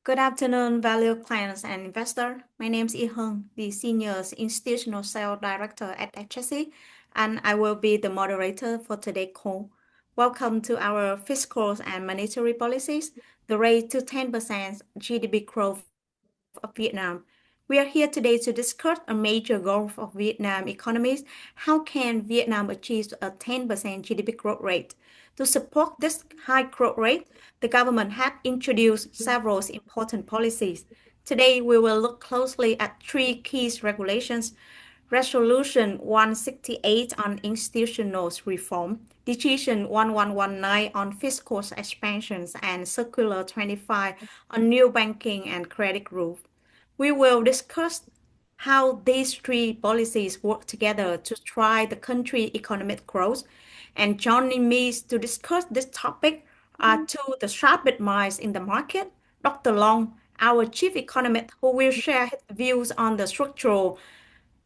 Good afternoon, valued clients and investors. My name is Hung, the Senior Institutional Sales Director at HSC, and I will be the moderator for today's call. Welcome to our fiscal and monetary policies, the rate to 10% GDP growth of Vietnam. We are here today to discuss a major goal of Vietnam economies. How can Vietnam achieve a 10% GDP growth rate? To support this high growth rate, the government has introduced several important policies. Today, we will look closely at three key regulations: Resolution 168 on institutional reform, Decision 1119 on fiscal expansions, and Circular 25 on new banking and credit rules. We will discuss how these three policies work together to drive the country's economic growth. And joining me to discuss this topic are two the sharpest minds in the market: Dr. Long, our chief economist, who will share his views on the structural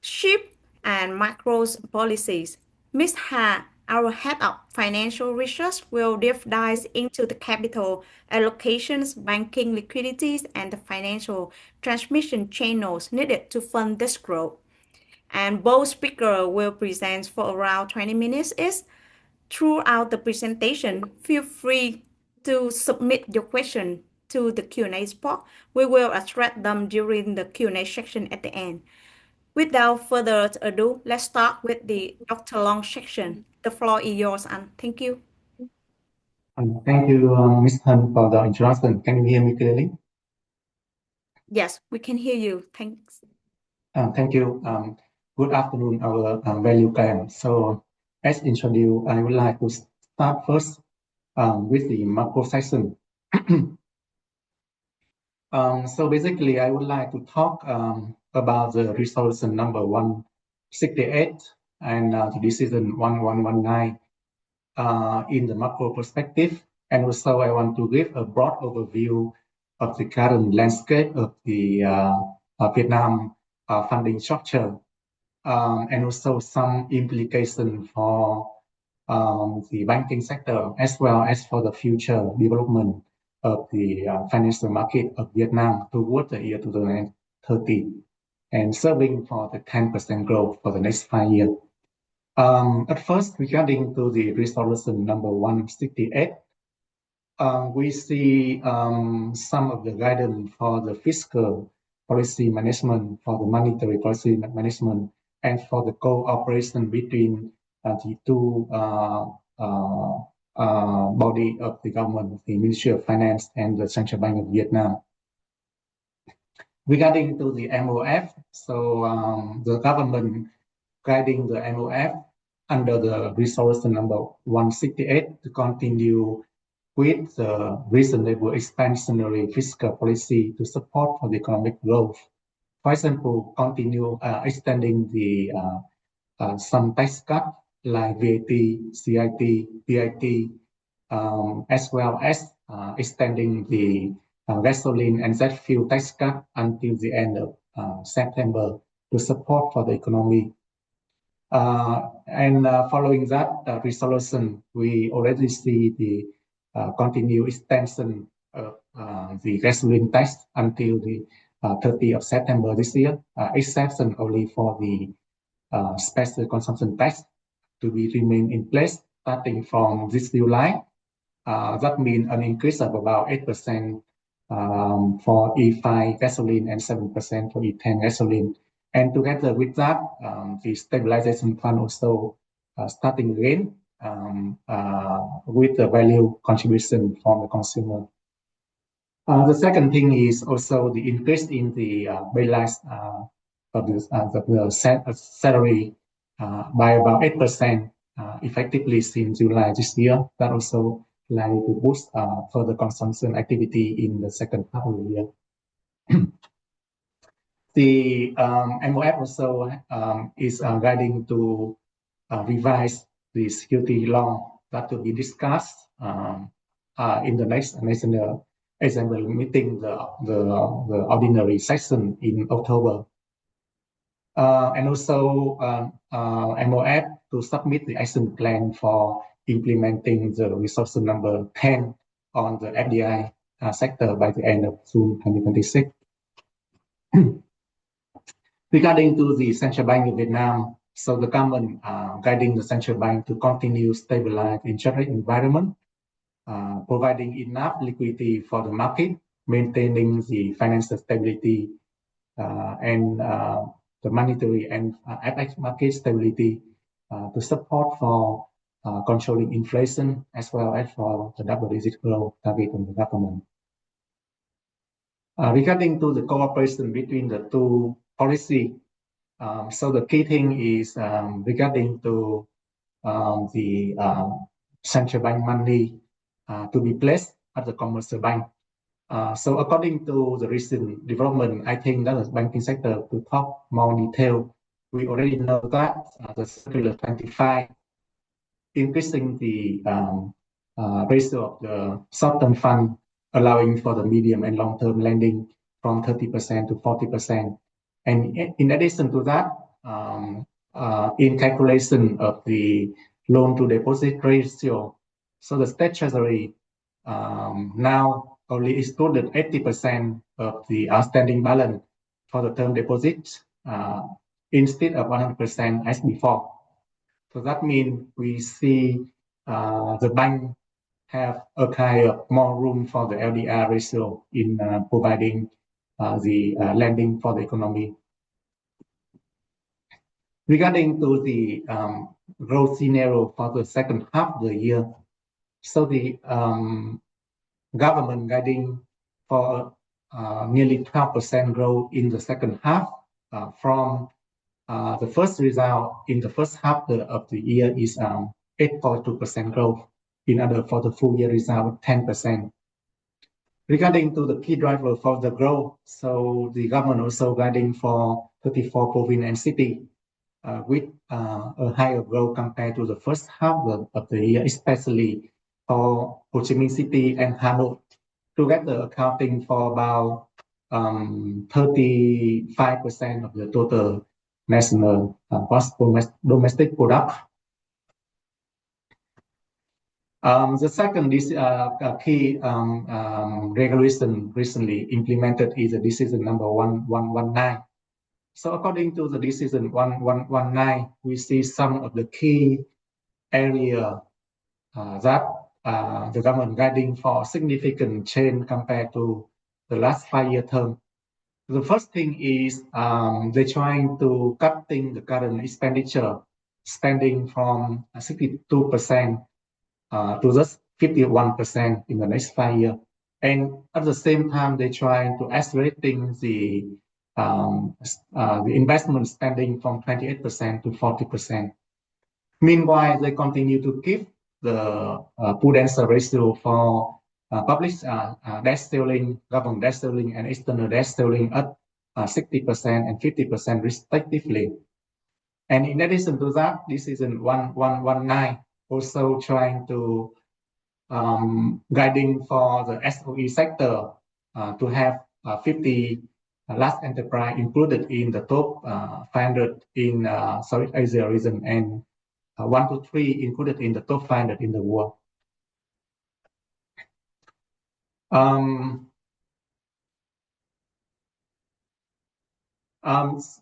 shift and macro policies. Ms. Ha, our head of financial research, will deep dive into the capital allocations, banking liquidities, and the financial transmission channels needed to fund this growth. And both speakers will present for around 20 minutes each. Throughout the presentation, feel free to submit your question to the Q&A spot. We will address them during the Q&A section at the end. Without further ado, let's start with the Dr. Long section. The floor is yours, and thank you. Thank you, Ms. Hun, for the introduction. Can you hear me clearly? Yes, we can hear you. Thanks. Thank you. Good afternoon, our value clients. So, as introduced, I would like to start first with the macro section. So basically, I would like to talk about the resolution number 168 and the decision 1119 in the macro perspective. And also, I want to give a broad overview of the current landscape of the Vietnam funding structure, and also some implication for the banking sector, as well as for the future development of the financial market of Vietnam towards the year 2030, and serving for the 10% growth for the next 5 years. At first, regarding to the resolution number 168, we see some of the guidance for the fiscal policy management, for the monetary policy management, and for the cooperation between the two body of the government, the Ministry of Finance and the Central Bank of Vietnam. Regarding to the MOF, so the government guiding the MOF under the resolution number 168 to continue with the reasonable expansionary fiscal policy to support for the economic growth. For example, continue extending the some tax cut like VAT, CIT, PIT, as well as extending the gasoline and jet fuel tax cut until the end of September to support for the economy. And following that resolution, we already see the continued extension of the gasoline tax until the 30th of September this year, exception only for the special consumption tax to be remain in place starting from this July. That means an increase of about 8% for E5 gasoline and 7% for E10 gasoline. And together with that, the stabilization fund also starting again with the value contribution from the consumer. The second thing is also the increase in the baseline of the salary by about 8% effectively since July this year. That also likely to boost further consumption activity in the second half of the year. The MOF also is guiding to revise the security law that will be discussed in the next national assembly meeting, the ordinary session in October. And also MOF to submit the action plan for implementing the resolution number 10 on the FDI sector by the end of June 2026. Regarding to the Central Bank of Vietnam, so the government guiding the Central Bank to continue stabilize interest rate environment, providing enough liquidity for the market, maintaining the financial stability and the monetary and FX market stability to support for controlling inflation as well as for the double-digit growth target of the government. Regarding to the cooperation between the two policy, so the key thing is regarding to the central bank money to be placed at the commercial bank. So according to the recent development, I think that the banking sector to talk more detail. We already know that the circular 25 increasing the ratio of the short-term fund, allowing for the medium and long-term lending from 30% to 40%. And in addition to that, in calculation of the loan-to-deposit ratio, so the state treasury now only excluded 80% of the outstanding balance for the term deposits instead of 100% as before. So that means we see the bank have a kind of more room for the LDR ratio in providing the lending for the economy. Regarding to the growth scenario for the second half of the year, so the government guiding for nearly 12% growth in the second half from the first result in the first half of the year is 8.2% growth. In other, for the full year result, 10%. Regarding to the key driver for the growth, so the government also guiding for 34 province and city with a higher growth compared to the first half of the year, especially for Ho Chi Minh City and Hanoi, together accounting for about 35% of the total national domestic product. The second key regulation recently implemented is the decision number 1119. So according to the decision 1119, we see some of the key area that the government guiding for significant change compared to the last 5-year term. The first thing is they're trying to cutting the current expenditure spending from 62% to just 51% in the next 5 years. And at the same time, they're trying to accelerating the investment spending from 28% to 40%. Meanwhile, they continue to keep the prudential ratio for public debt ceiling, government debt ceiling, and external debt ceiling at 60% and 50% respectively. And in addition to that, decision 1119 also trying to guiding for the SOE sector to have 50 large enterprise included in the top 500 in Southeast Asia region and 1 to 3 included in the top 500 in the world.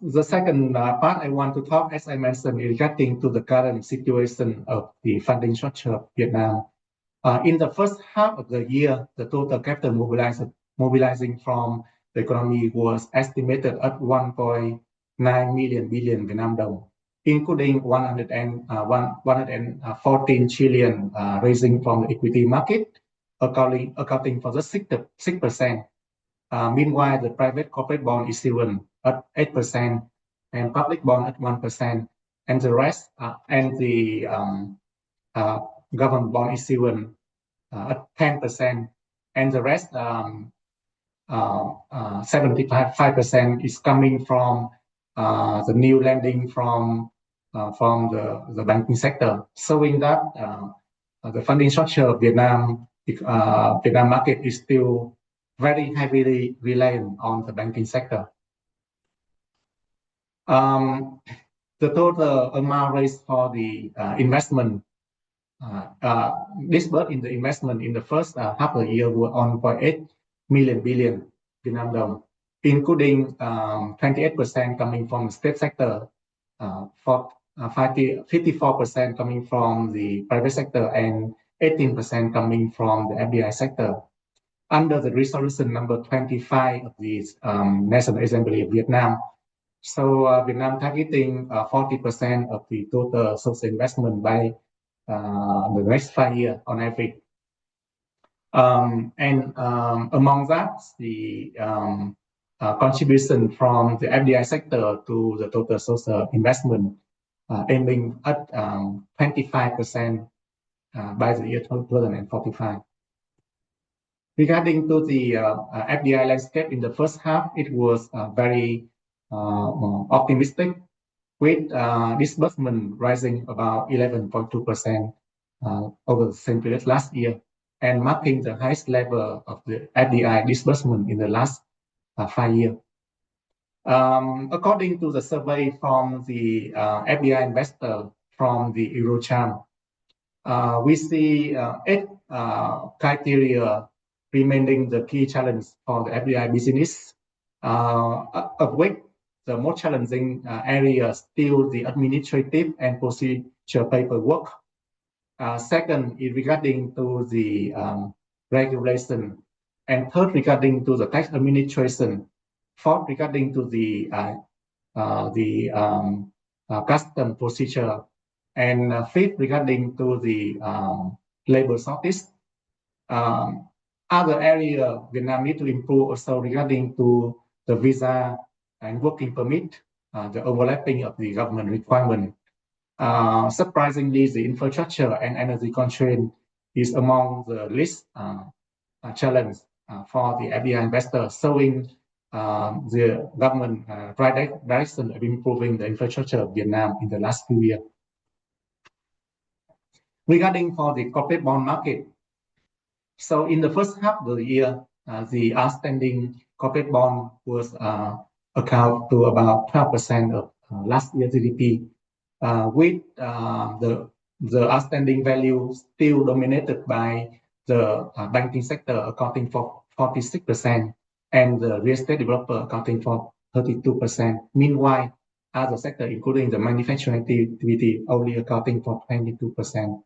The second part I want to talk, as I mentioned, regarding to the current situation of the funding structure of Vietnam. In the first half of the year, the total capital mobilizing from the economy was estimated at 1.9 million billion Vietnam dong, including 114 trillion raising from the equity market, accounting for the 6%. Meanwhile, the private corporate bond issuance at 8% and public bond at 1%, and the rest and the government bond issuance at 10%, and the rest 75% is coming from the new lending from the banking sector, showing that the funding structure of Vietnam market is still very heavily reliant on the banking sector. The total amount raised for the investment disbursed in the investment in the first half of the year were 1.8 million billion Vietnam dong, including 28% coming from the state sector, 54% coming from the private sector, and 18% coming from the FDI sector. Under the resolution number 25 of the National Assembly of Vietnam. So Vietnam targeting 40% of the total social investment by the next 5 years on average. Among that, the contribution from the FDI sector to the total social investment aiming at 25% by the year 2045. Regarding to the FDI landscape in the first half, it was very optimistic, with disbursement rising about 11.2% over the same period last year, and marking the highest level of the FDI disbursement in the last 5 years. According to the survey from the FDI investor from the Eurocharm, we see 8 criteria remaining the key challenge for the FDI business, of which the most challenging area still the administrative and procedure paperwork. Second is regarding to the regulation, and third regarding to the tax administration. Fourth regarding to the custom procedure, and fifth regarding to the labor shortage. Other area Vietnam need to improve also regarding to the visa and working permit, the overlapping of the government requirement. Surprisingly, the infrastructure and energy constraint is among the least challenge for the FDI investor, showing the government right direction of improving the infrastructure of Vietnam in the last few years. Regarding for the corporate bond market, so in the first half of the year, the outstanding corporate bond was account to about 12% of last year's GDP, with the outstanding value still dominated by the banking sector accounting for 46%, and the real estate developer accounting for 32%. Meanwhile, other sector, including the manufacturing activity, only accounting for 22%.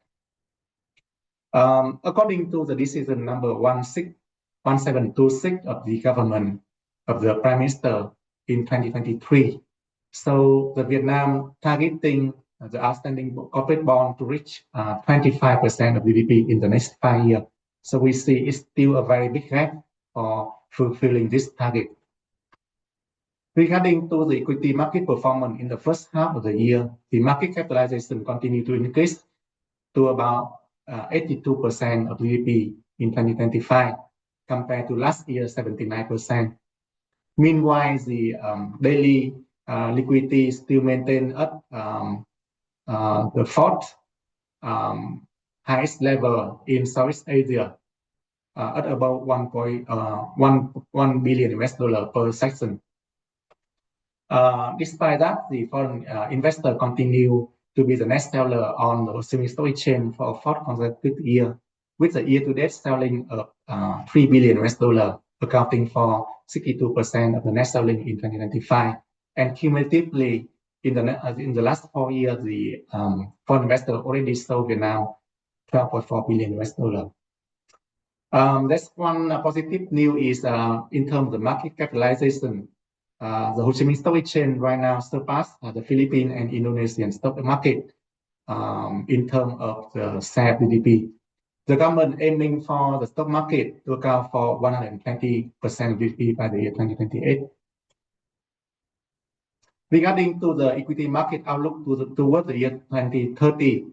According to the decision number 1726 of the government of the Prime Minister in 2023, so the Vietnam targeting the outstanding corporate bond to reach 25% of GDP in the next 5 years. So we see it's still a very big gap for fulfilling this target. Regarding to the equity market performance in the first half of the year, the market capitalization continued to increase to about 82% of GDP in 2025, compared to last year 79%. Meanwhile, the daily liquidity still maintained at the fourth highest level in Southeast Asia, at about 1.1 billion US dollar per section. Despite that, the foreign investor continue to be the net seller on the Ho Chi Minh Stock Exchange for a fourth consecutive year, with the year-to-date selling of 3 billion US dollar, accounting for 62% of the net selling in 2025. And cumulatively, in the last 4 years, the foreign investor already sold Vietnam 12.4 billion US dollar. That's one positive news is in terms of the market capitalization. The Ho Chi Minh Stock Exchange right now surpassed the Philippine and Indonesian stock market in terms of the share GDP. The government aiming for the stock market to account for 120% of GDP by the year 2028. Regarding to the equity market outlook toward the year 2030,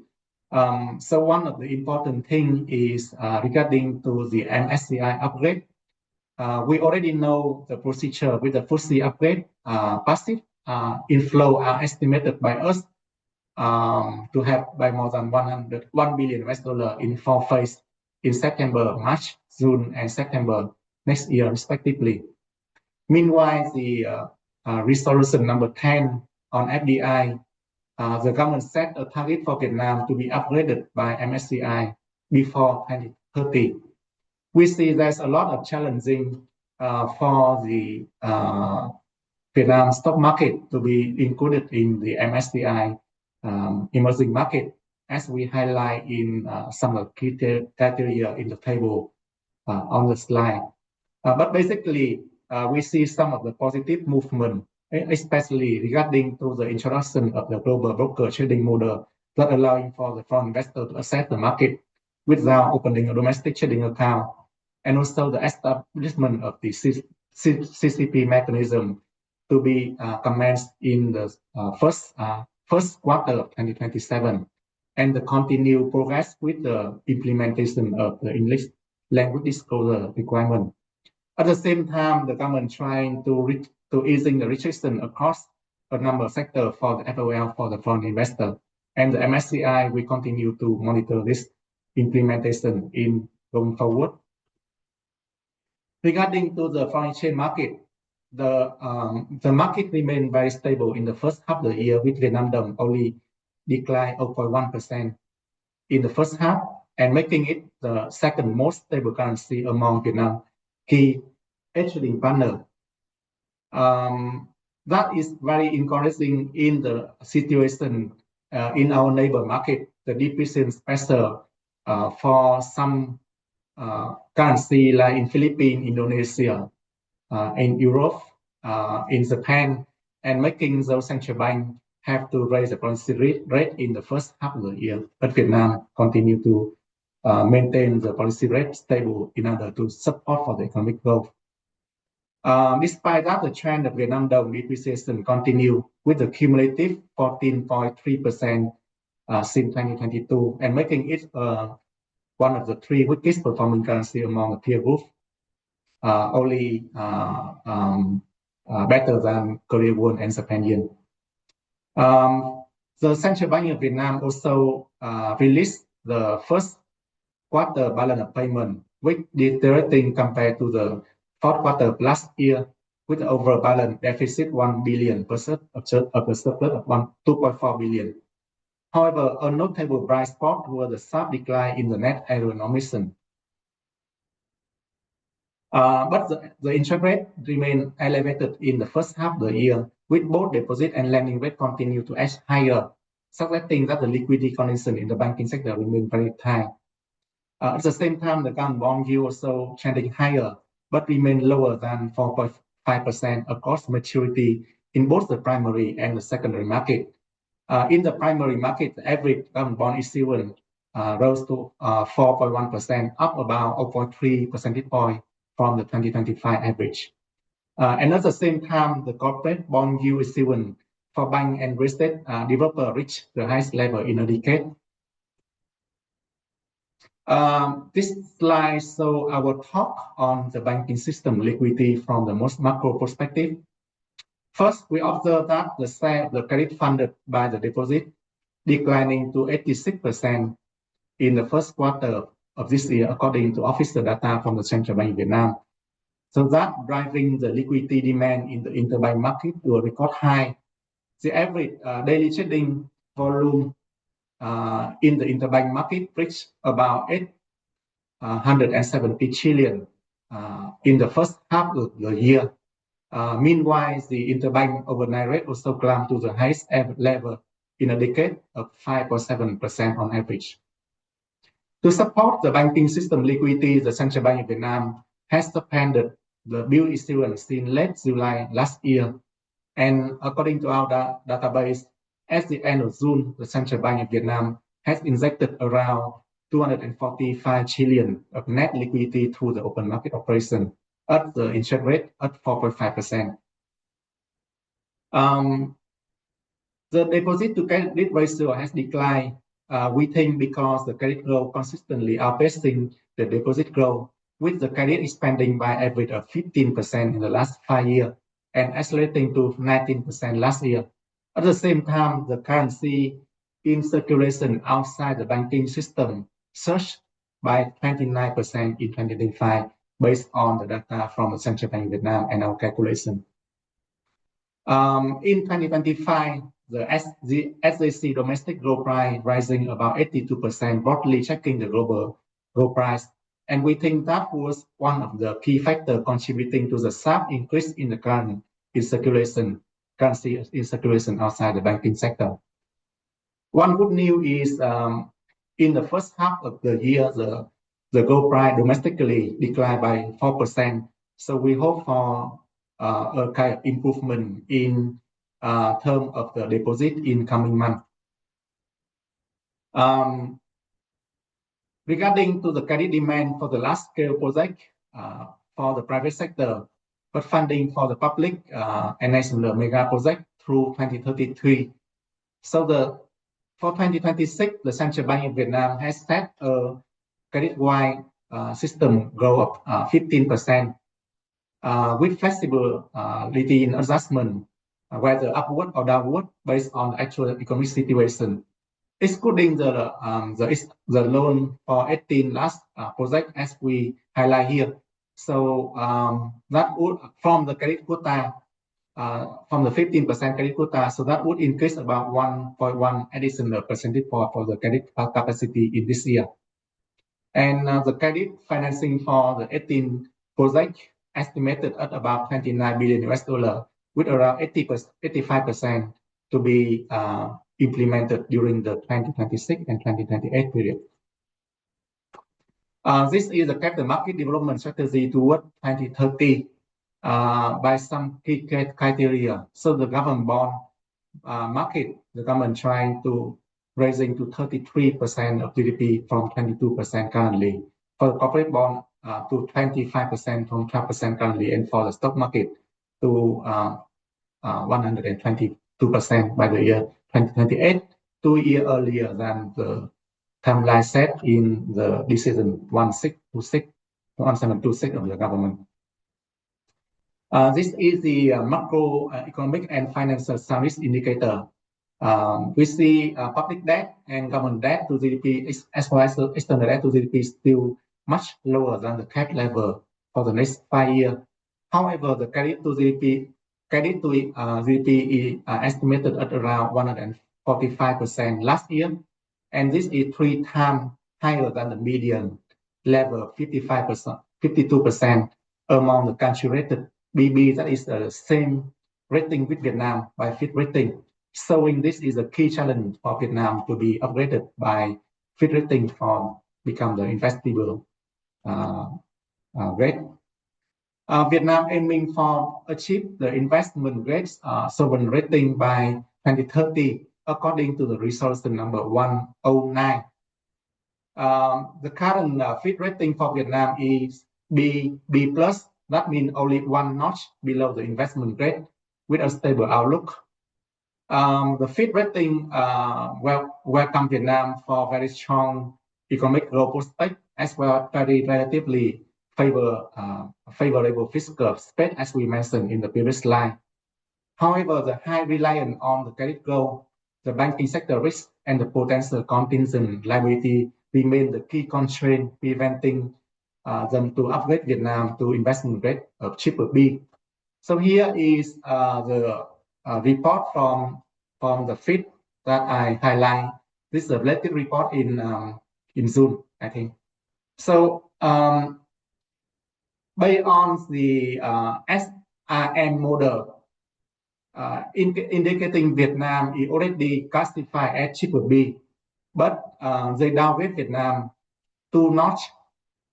so one of the important thing is regarding to the MSCI upgrade. We already know the procedure with the FTSE upgrade. Passive inflow are estimated by us to have by more than 1 billion US dollar in 4 phases in September, March, June, and September next year, respectively. Meanwhile, the resolution number 10 on FDI the government set a target for Vietnam to be upgraded by MSCI before 2030. We see there's a lot of challenging for the Vietnam stock market to be included in the MSCI emerging market, as we highlight in some of the key criteria in the table on the slide. But basically, we see some of the positive movement, especially regarding to the introduction of the global broker trading model that allowing for the foreign investor to access the market without opening a domestic trading account, and also the establishment of the CCP mechanism to be commenced in the first quarter of 2027, and the continued progress with the implementation of the English language disclosure requirement. At the same time, the government trying to easing the restriction across a number of sectors for the FOL for the foreign investor, and the MSCI will continue to monitor this implementation in going forward. Regarding to the foreign exchange market, the market remained very stable in the first half of the year, with Vietnam đồng only declined 0.1% in the first half, and making it the second most stable currency among Vietnam key trading partner. That is very encouraging in the situation in our neighbor market. The depreciation pressure for some currency like in Philippines, Indonesia, in Europe, in Japan, and making those central banks have to raise the policy rate in the first half of the year. But Vietnam continue to maintain the policy rate stable in order to support for the economic growth. Despite that, the trend of Vietnam đồng depreciation continue with a cumulative 14.3% since 2022, and making it one of the three weakest performing currency among the peer group, only better than Korea won and Japan yen. The Central Bank of Vietnam also released the first quarter balance of payment, which deteriorating compared to the fourth quarter of last year, with the overall balance deficit 1 billion percent of the surplus of 2.4 billion. However, a notable bright spot was the sharp decline in the net error omission. But the interest rate remained elevated in the first half of the year, with both deposit and lending rate continue to edge higher, suggesting that the liquidity condition in the banking sector remain very tight. At the same time, the government bond yield also trending higher, but remain lower than 4.5% across maturity in both the primary and the secondary market. In the primary market, the average government bond issuance rose to 4.1%, up about 0.3 percentage point from the 2025 average. And at the same time, the corporate bond yield issuance for bank and real estate developer reached the highest level in a decade. This slide shows our talk on the banking system liquidity from the most macro perspective. First, we observe that the share of the credit funded by the deposit declining to 86% in the first quarter of this year, according to official data from the Central Bank of Vietnam. So that driving the liquidity demand in the interbank market to a record high. The average daily trading volume in the interbank market reached about 870 trillion in the first half of the year. Meanwhile, the interbank overnight rate also climbed to the highest ever level in a decade of 5.7% on average. To support the banking system liquidity, the Central Bank of Vietnam has suspended the bill issuance in late July last year. And according to our database, at the end of June, the Central Bank of Vietnam has injected around 245 trillion of net liquidity through the open market operation at the interest rate at 4.5%. The deposit to credit ratio has declined, we think because the credit growth consistently outpacing the deposit growth, with the credit expanding by average of 15% in the last 5 years and accelerating to 19% last year. At the same time, the currency in circulation outside the banking system surged by 29% in 2025, based on the data from the Central Bank of Vietnam and our calculation. In 2025, the HSC domestic gold price rising about 82%, broadly checking the global gold price. And we think that was one of the key factors contributing to the sharp increase in the currency in circulation outside the banking sector. One good news is in the first half of the year, the gold price domestically declined by 4%. So we hope for a kind of improvement in terms of the deposit in coming months. Regarding to the credit demand for the large scale project for the private sector, but funding for the public and national mega project through 2033. So for 2026, the Central Bank of Vietnam has set a credit-wide system growth of 15% with flexibility in adjustment, whether upward or downward based on the actual economic situation. Excluding the loan for 18 last project as we highlight here. So that would from the credit quota from the 15% credit quota, so that would increase about 1.1 additional percentage point for the credit capacity in this year. And the credit financing for the 18 project estimated at about 29 billion US dollar, with around 85% to be implemented during the 2026 and 2028 period. This is the capital market development strategy toward 2030 by some key criteria. So the government bond market, the government trying to raising to 33% of GDP from 22% currently. For the corporate bond to 25% from 12% currently, and for the stock market to 122% by the year 2028, 2 years earlier than the timeline set in the decision 1726 of the government. This is the macroeconomic and financial service indicator. We see public debt and government debt to GDP as well as external debt to GDP still much lower than the cap level for the next 5 years. However, the credit to GDP is estimated at around 145% last year, and this is 3 times higher than the median level, 52% among the country rated BB, that is the same rating with Vietnam by Fitch Rating, showing this is a key challenge for Vietnam to be upgraded by Fitch Rating for become the investable grade. Vietnam aiming for achieve the investment grade sovereign rating by 2030, according to the resolution number 109. The current Fitch Rating for Vietnam is B plus. That means only 1 notch below the investment grade with a stable outlook. The Fitch Rating welcome Vietnam for very strong economic growth prospect, as well as very relatively favorable fiscal space, as we mentioned in the previous slide. However, the high reliance on the credit growth, the banking sector risk, and the potential contingent liability remain the key constraint preventing them to upgrade Vietnam to investment grade of BBB. So here is the report from the Fitch that I highlight. This is the latest report in June, I think. So based on the SRM model, indicating Vietnam is already classified as BBB, but they downgrade Vietnam 2 notch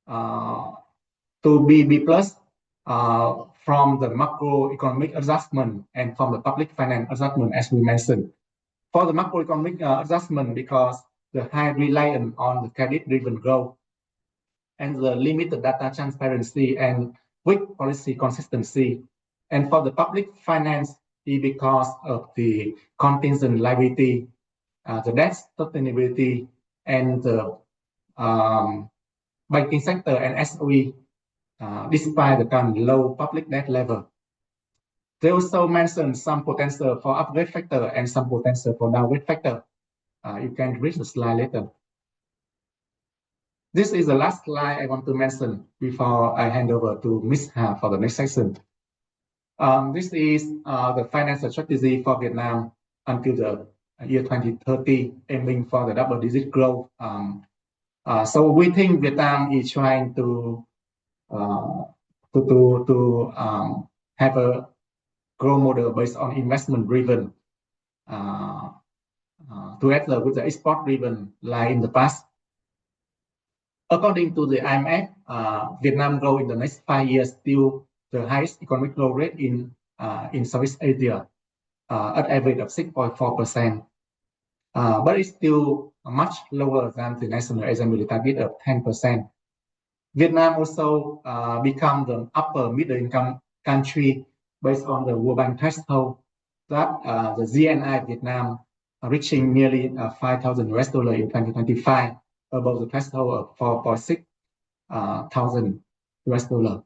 to BB plus from the macroeconomic adjustment and from the public finance adjustment, as we mentioned. For the macroeconomic adjustment, because the high reliance on the credit-driven growth and the limited data transparency and weak policy consistency. And for the public finance, because of the contingent liability, the debt sustainability, and the banking sector and SOE, despite the current low public debt level. They also mentioned some potential for upgrade factor and some potential for downgrade factor. You can read the slide later. This is the last slide I want to mention before I hand over to Ms. Ha for the next section. This is the financial strategy for Vietnam. until the year 2030, aiming for the double-digit growth. So we think Vietnam is trying to have a growth model based on investment-driven, together with the export-driven, like in the past. According to the IMF, Vietnam grow in the next 5 years still the highest economic growth rate in Southeast Asia, at average of 6.4%. But it's still much lower than the National Assembly target of 10%. Vietnam also become the upper middle income country based on the World Bank threshold that the GNI Vietnam reaching nearly 5,000 US dollar in 2025, above the threshold of 4.6 thousand US dollar.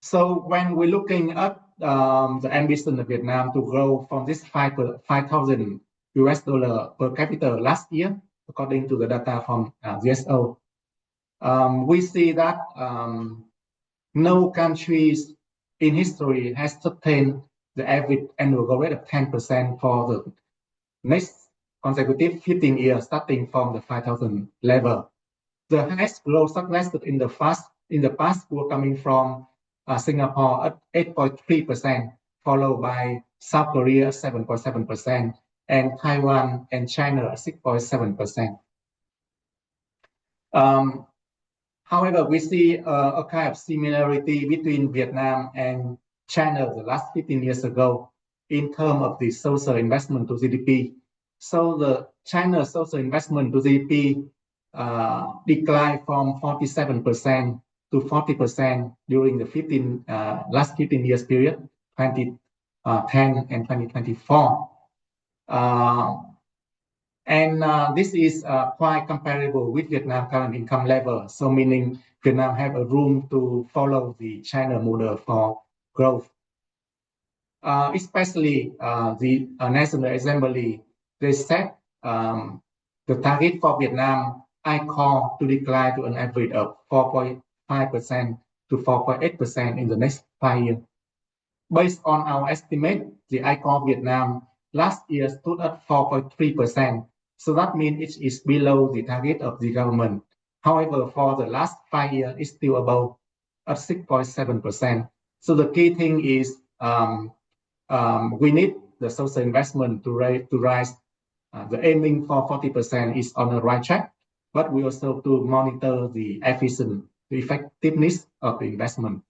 So when we're looking at the ambition of Vietnam to grow from this 5,000 US dollar per capita last year, according to the data from GSO, we see that no countries in history has sustained the average annual growth rate of 10% for the next consecutive 15 years, starting from the 5,000 level. The highest growth suggested in the past were coming from Singapore at 8.3%, followed by South Korea at 7.7%, and Taiwan and China at 6.7%. However, we see a kind of similarity between Vietnam and China the last 15 years ago in terms of the social investment to GDP. So the China social investment to GDP declined from 47% to 40% during the last 15 years period, 2010 and 2024. This is quite comparable with Vietnam current income level. So meaning Vietnam have a room to follow the China model for growth. Especially the National Assembly, they set the target for Vietnam I-core to decline to an average of 4.5% to 4.8% in the next 5 years. Based on our estimate, the I-core Vietnam last year stood at 4.3%. So that means it is below the target of the government. However, for the last 5 years, it's still above at 6.7%. So the key thing is we need the social investment to rise. The aiming for 40% is on the right track, but we also to monitor the effectiveness of the investment.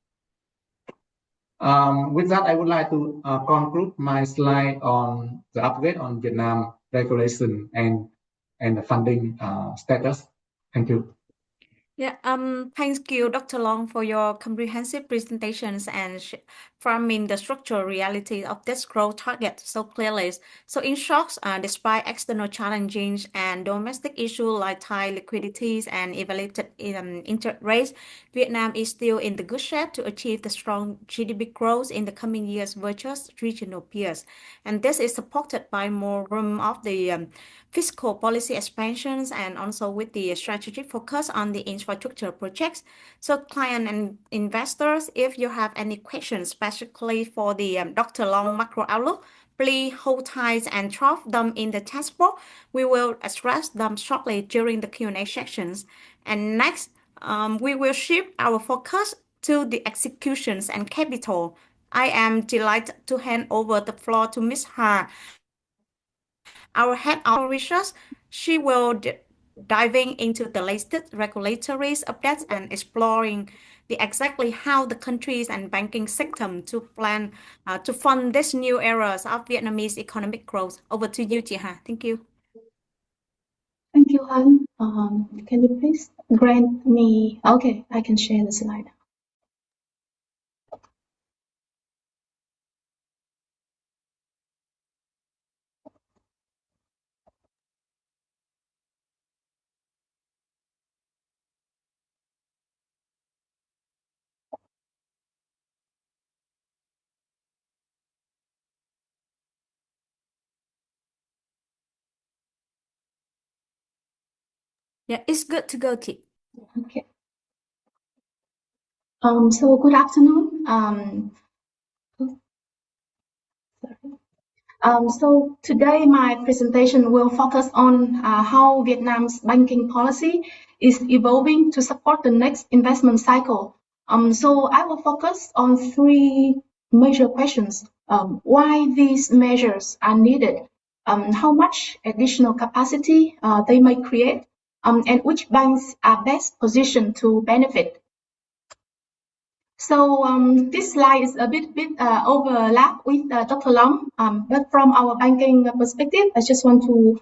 With that, I would like to conclude my slide on the update on Vietnam regulation and the funding status. Thank you. Yeah, thank you, Dr. Long, for your comprehensive presentations and framing the structural reality of this growth target so clearly. So in short, despite external challenges and domestic issues like high liquidities and elevated interest rates, Vietnam is still in the good shape to achieve the strong GDP growth in the coming years versus regional peers. And this is supported by more room of the fiscal policy expansions and also with the strategic focus on the infrastructure projects. So client and investors, if you have any questions, specifically for the Dr. Long macro outlook, please hold tight and drop them in the chat box. We will address them shortly during the Q&A sections. And next, we will shift our focus to the executions and capital. I am delighted to hand over the floor to Ms. Ha, our head of research. She will diving into the latest regulatory updates and exploring exactly how the countries and banking system to plan to fund these new eras of Vietnamese economic growth. Over to you, Chị Hà. Thank you. Thank you, Han. Can you please grant me? Okay, I can share the slide. Yeah, it's good to go, Chị. Okay. So good afternoon. So today my presentation will focus on how Vietnam's banking policy is evolving to support the next investment cycle. So I will focus on three major questions. Why these measures are needed, how much additional capacity they may create, and which banks are best positioned to benefit. So this slide is a bit overlap with Dr. Long, but from our banking perspective, I just want to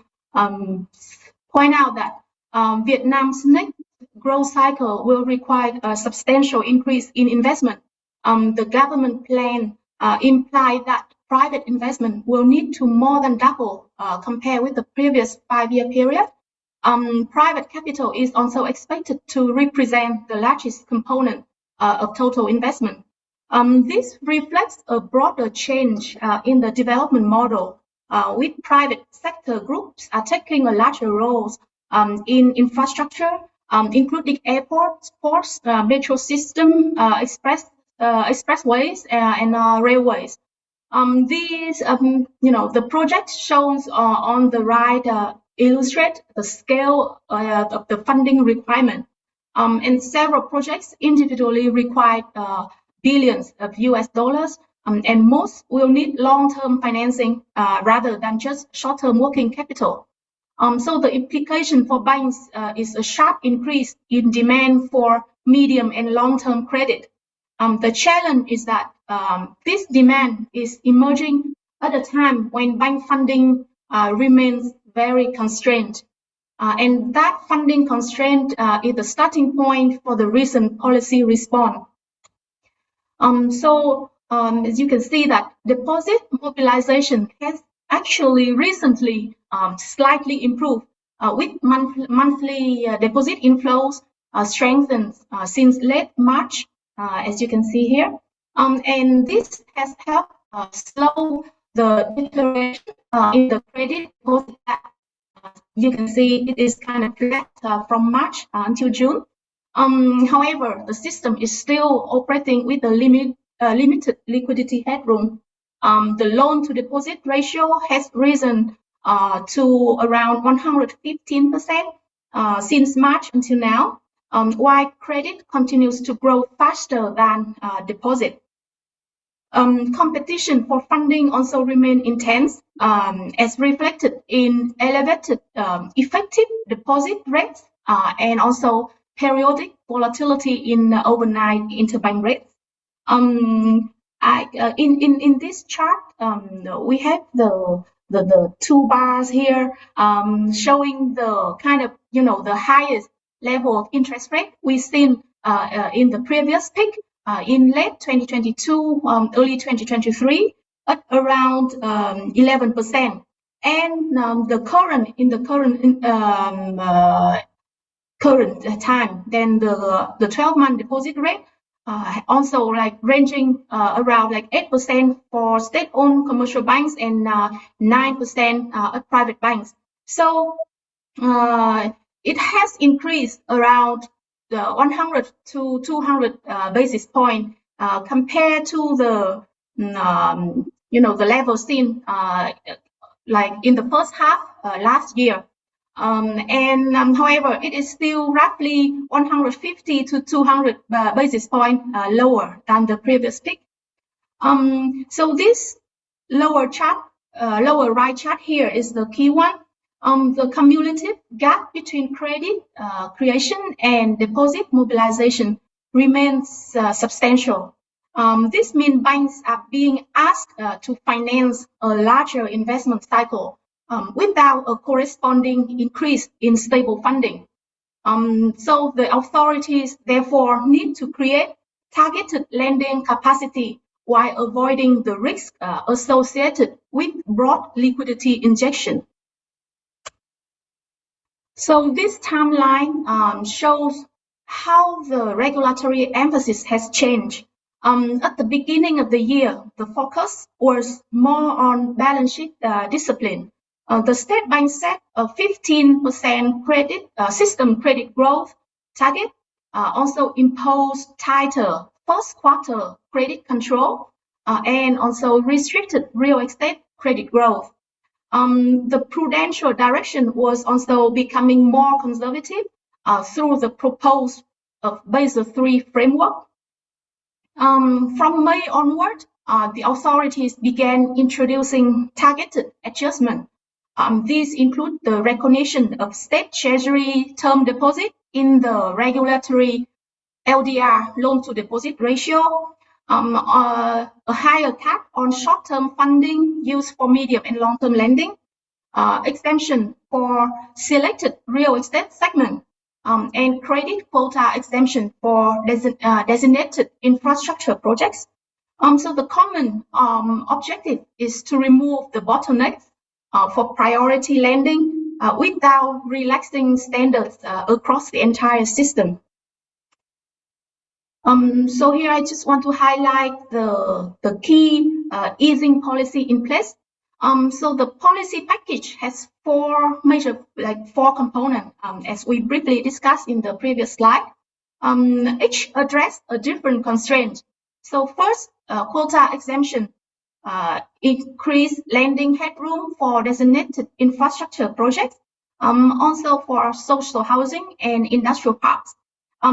point out that Vietnam's next growth cycle will require a substantial increase in investment. The government plan implies that private investment will need to more than double compared with the previous 5-year period. Private capital is also expected to represent the largest component of total investment. This reflects a broader change in the development model, with private sector groups taking a larger role in infrastructure, including airports, ports, metro system, expressways, and railways. The project shows on the right illustrate the scale of the funding requirement. And several projects individually require billions of US dollars, and most will need long-term financing rather than just short-term working capital. So the implication for banks is a sharp increase in demand for medium and long-term credit. The challenge is that this demand is emerging at a time when bank funding remains very constrained. And that funding constraint is the starting point for the recent policy response. As you can see that deposit mobilization has actually recently slightly improved, with monthly deposit inflows strengthened since late March, as you can see here. And this has helped slow the deterioration in the credit deposit gap. You can see it is kind of flat from March until June. However, the system is still operating with a limited liquidity headroom. The loan-to-deposit ratio has risen to around 115% since March until now, while credit continues to grow faster than deposit. Competition for funding also remains intense, as reflected in elevated effective deposit rates and also periodic volatility in overnight interbank rates. In this chart, we have the two bars here showing the kind of the highest level of interest rate we've seen in the previous peak in late 2022, early 2023, at around 11%, and the current time, then the 12-month deposit rate also like ranging around like 8% for state-owned commercial banks and 9% at private banks. So it has increased around 100 to 200 basis point compared to the the level seen like in the first half last year. However, it is still roughly 150 to 200 basis point lower than the previous peak. So this lower right chart here is the key one. The cumulative gap between credit creation and deposit mobilization remains substantial. This means banks are being asked to finance a larger investment cycle without a corresponding increase in stable funding. So the authorities therefore need to create targeted lending capacity while avoiding the risk associated with broad liquidity injection. So this timeline shows how the regulatory emphasis has changed. At the beginning of the year, the focus was more on balance sheet discipline. The State Bank set a 15% credit system credit growth target, also imposed tighter first quarter credit control, and also restricted real estate credit growth. The prudential direction was also becoming more conservative through the proposed Basel III framework. From May onward, the authorities began introducing targeted adjustment. These include the recognition of state treasury term deposit in the regulatory LDR, loan-to-deposit ratio, a higher cap on short-term funding used for medium and long-term lending, exemption for selected real estate segment, and credit quota exemption for designated infrastructure projects. So the common objective is to remove the bottlenecks for priority lending without relaxing standards across the entire system. So here I just want to highlight the key easing policy in place. So the policy package has four components, as we briefly discussed in the previous slide. Each address a different constraint. So first, quota exemption, increase lending headroom for designated infrastructure projects, also for social housing and industrial parks.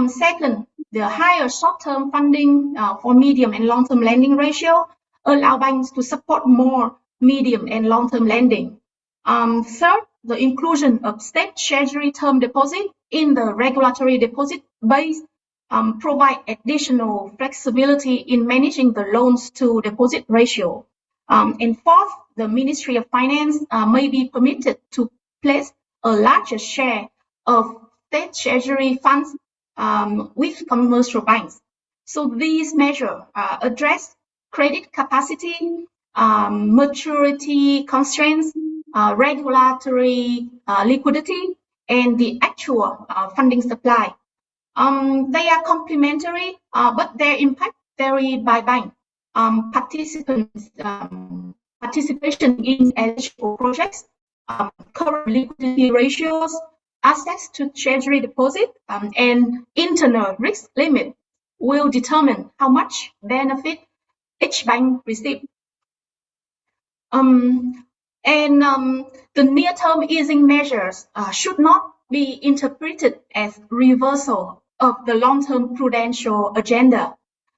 Second, the higher short-term funding for medium and long-term lending ratio allow banks to support more medium and long-term lending. Third, the inclusion of state treasury term deposit in the regulatory deposit base provide additional flexibility in managing the loans to deposit ratio. And fourth, the Ministry of Finance may be permitted to place a larger share of state treasury funds with commercial banks. So these measures address credit capacity, maturity constraints, regulatory liquidity, and the actual funding supply. They are complementary, but their impact vary by bank. Participation in eligible projects, current liquidity ratios, access to treasury deposit, and internal risk limit will determine how much benefit each bank receives. The near-term easing measures should not be interpreted as reversal of the long-term prudential agenda.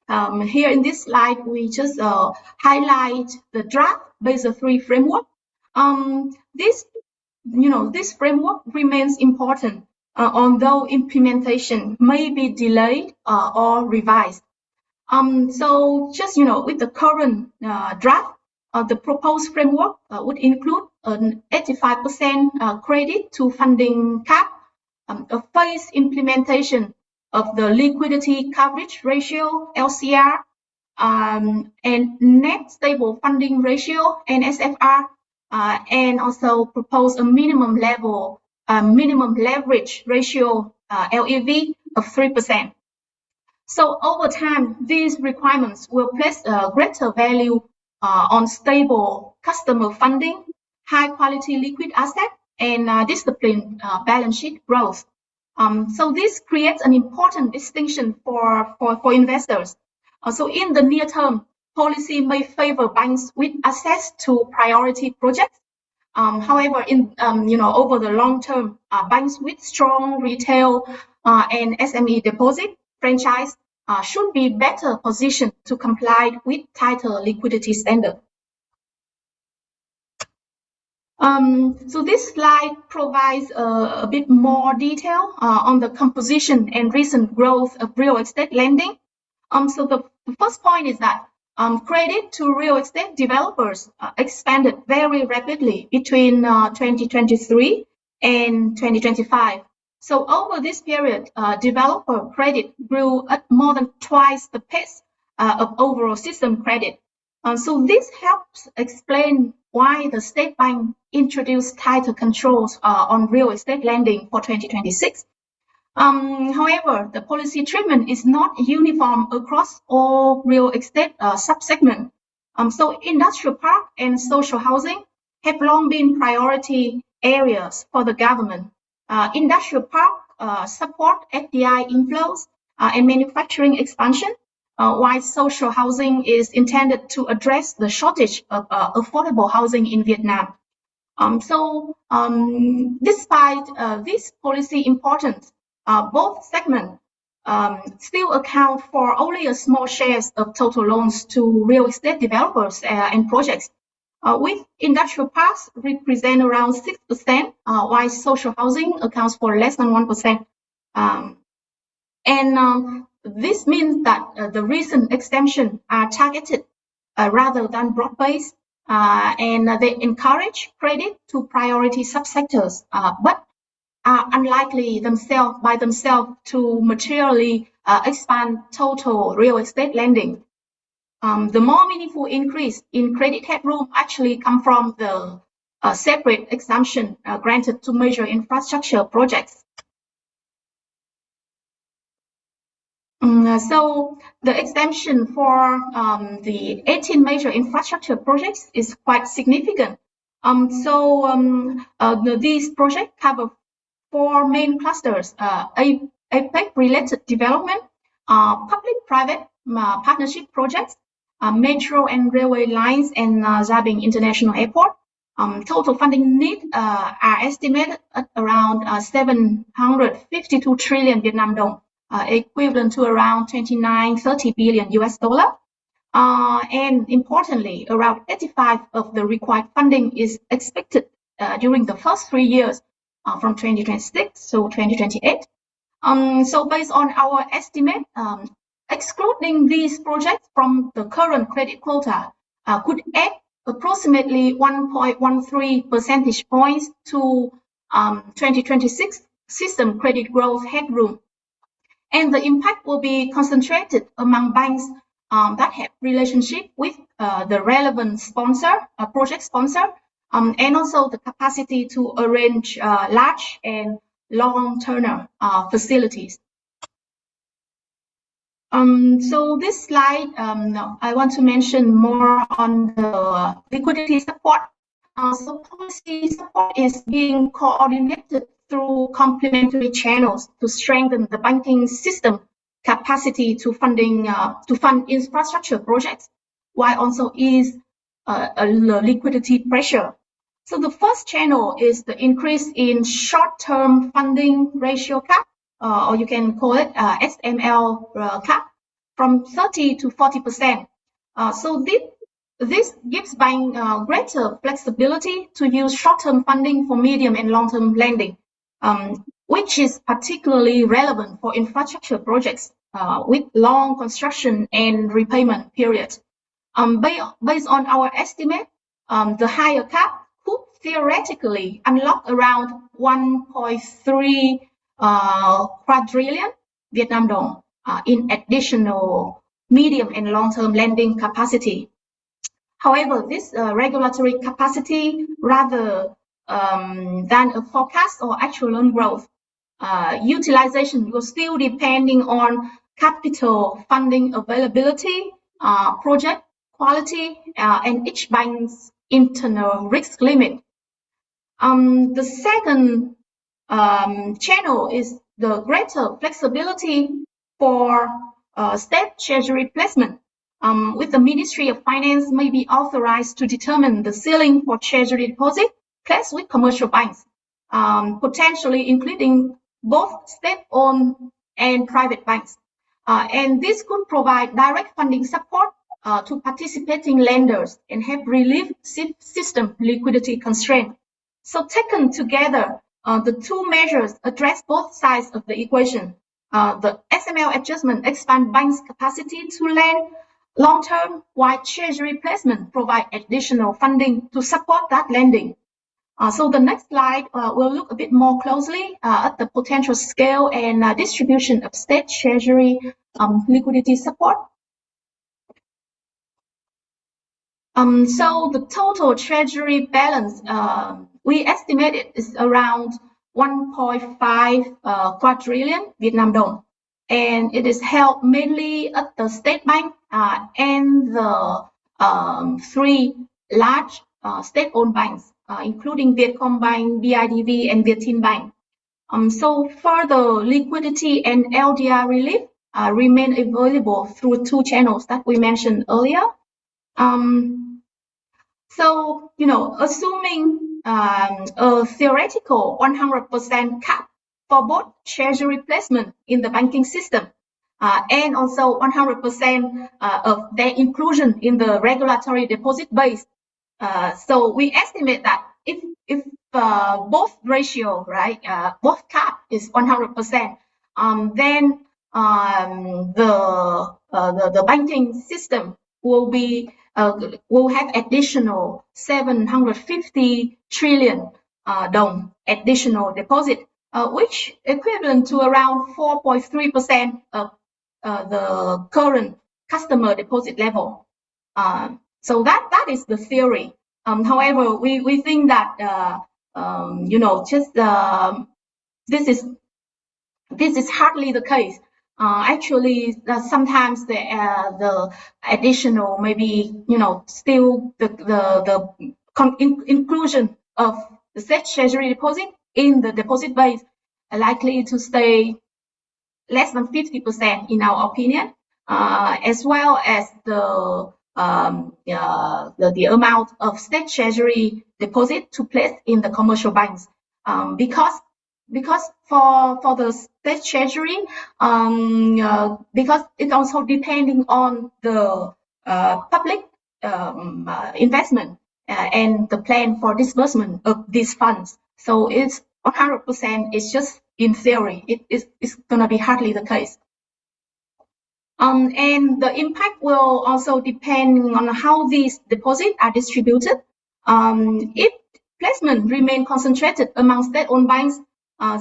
Here in this slide, we just highlight the draft Basel III framework. This framework remains important, although implementation may be delayed or revised. So just, with the current draft, the proposed framework would include an 85% credit to funding cap, a phased implementation of the liquidity coverage ratio, LCR, and net stable funding ratio, NSFR, and also propose a minimum leverage ratio, LEV, of 3%. So over time, these requirements will place a greater value on stable customer funding, high quality liquid asset, and disciplined balance sheet growth. So this creates an important distinction for investors. So in the near term, policy may favor banks with access to priority projects. However, over the long term, banks with strong retail and SME deposit franchise should be better positioned to comply with tighter liquidity standards. So this slide provides a bit more detail on the composition and recent growth of real estate lending. So the first point is that credit to real estate developers expanded very rapidly between 2023 and 2025. So over this period, developer credit grew at more than twice the pace of overall system credit. So this helps explain why the State Bank introduced tighter controls on real estate lending for 2026. However, the policy treatment is not uniform across all real estate subsegments. So industrial park and social housing have long been priority areas for the government. Industrial park support FDI inflows and manufacturing expansion, while social housing is intended to address the shortage of affordable housing in Vietnam. Despite this policy importance, both segments still account for only a small share of total loans to real estate developers and projects, with industrial parks represent around 6%, while social housing accounts for less than 1%. This means that the recent extensions are targeted rather than broad-based, and they encourage credit to priority subsectors, but are unlikely by themselves to materially expand total real estate lending. The more meaningful increase in credit headroom actually come from the separate exemption granted to major infrastructure projects. So the exemption for the 18 major infrastructure projects is quite significant. These projects cover 4 main clusters: APEC-related development, public-private partnership projects, metro and railway lines, and Gia Binh International Airport. Total funding needs are estimated at around 752 trillion Vietnam dong, equivalent to around 29-30 billion US dollar. And importantly, around 85% of the required funding is expected during the first 3 years, from 2026 to 2028. So based on our estimate, excluding these projects from the current credit quota could add approximately 1.13 percentage points to 2026 system credit growth headroom. And the impact will be concentrated among banks that have relationship with the relevant sponsor, project sponsor, and also the capacity to arrange large and long-term facilities. So this slide, I want to mention more on the liquidity support. So policy support is being coordinated through complementary channels to strengthen the banking system capacity to fund infrastructure projects, while also ease liquidity pressure. So the first channel is the increase in short-term funding ratio cap, or you can call it SML cap, from 30 to 40%. So this gives banks greater flexibility to use short-term funding for medium and long-term lending, which is particularly relevant for infrastructure projects with long construction and repayment periods. Based on our estimate, the higher cap could theoretically unlock around 1.3 quadrillion Vietnam dong in additional medium and long-term lending capacity. However, this regulatory capacity, rather than a forecast or actual loan growth, utilization will still depending on capital funding availability, project quality, and each bank's internal risk limit. The second channel is the greater flexibility for state treasury placement, with the Ministry of Finance may be authorized to determine the ceiling for treasury deposit placed with commercial banks, potentially including both state-owned and private banks. And this could provide direct funding support to participating lenders and help relieve system liquidity constraint. So taken together, the two measures address both sides of the equation. The SML adjustment expands banks' capacity to lend long-term, while treasury placement provide additional funding to support that lending. So the next slide will look a bit more closely at the potential scale and distribution of state treasury liquidity support. So the total treasury balance, we estimate it is around 1.5 quadrillion Vietnam dong, and it is held mainly at the state bank and the 3 large state-owned banks, including Vietcombank, BIDV, and Vietinbank. So further liquidity and LDR relief remain available through two channels that we mentioned earlier. So, assuming a theoretical 100% cap for both treasury placement in the banking system and also 100% of their inclusion in the regulatory deposit base. So we estimate that if both ratio, right, both cap is 100%, then the banking system will have additional 750 trillion dong additional deposit, which equivalent to around 4.3% of the current customer deposit level. So that is the theory. However, we think that this is hardly the case. Actually, sometimes the additional, maybe still the inclusion of the state treasury deposit in the deposit base are likely to stay less than 50% in our opinion, as well as the amount of state treasury deposit to place in the commercial banks, because for the state treasury, because it's also depending on the public investment and the plan for disbursement of these funds. So it's 100%. It's just in theory. It's gonna be hardly the case. And the impact will also depend on how these deposits are distributed. If placement remain concentrated among state-owned banks,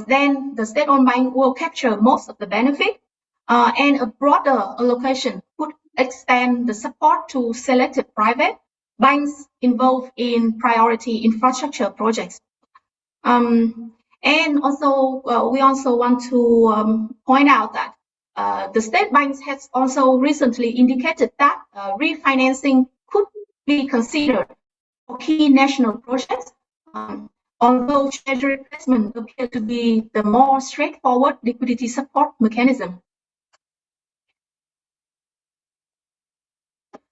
then the state-owned bank will capture most of the benefit, and a broader allocation would extend the support to selected private banks involved in priority infrastructure projects. And also, we also want to point out that the state banks has also recently indicated that refinancing could be considered for key national projects, although treasury placement appear to be the more straightforward liquidity support mechanism.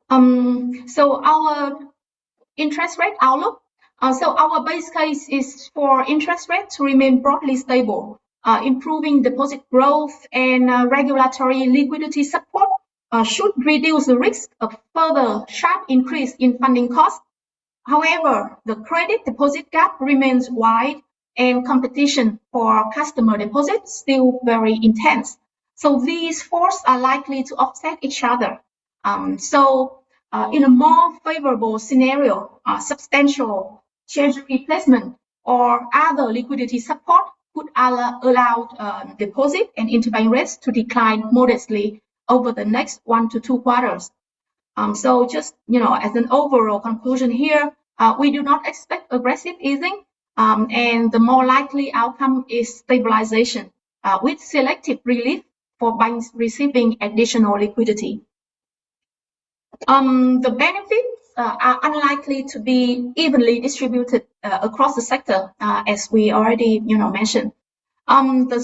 So our interest rate outlook. So our base case is for interest rate to remain broadly stable. Improving deposit growth and regulatory liquidity support should reduce the risk of further sharp increase in funding costs. However, the credit deposit gap remains wide and competition for customer deposits still very intense. So these forces are likely to offset each other. In a more favorable scenario, substantial treasury placement or other liquidity support could allow deposit and interbank rates to decline modestly over the next 1 to 2 quarters. So just, as an overall conclusion here, we do not expect aggressive easing, and the more likely outcome is stabilization with selective relief for banks receiving additional liquidity. The benefits are unlikely to be evenly distributed across the sector, as we already, mentioned. The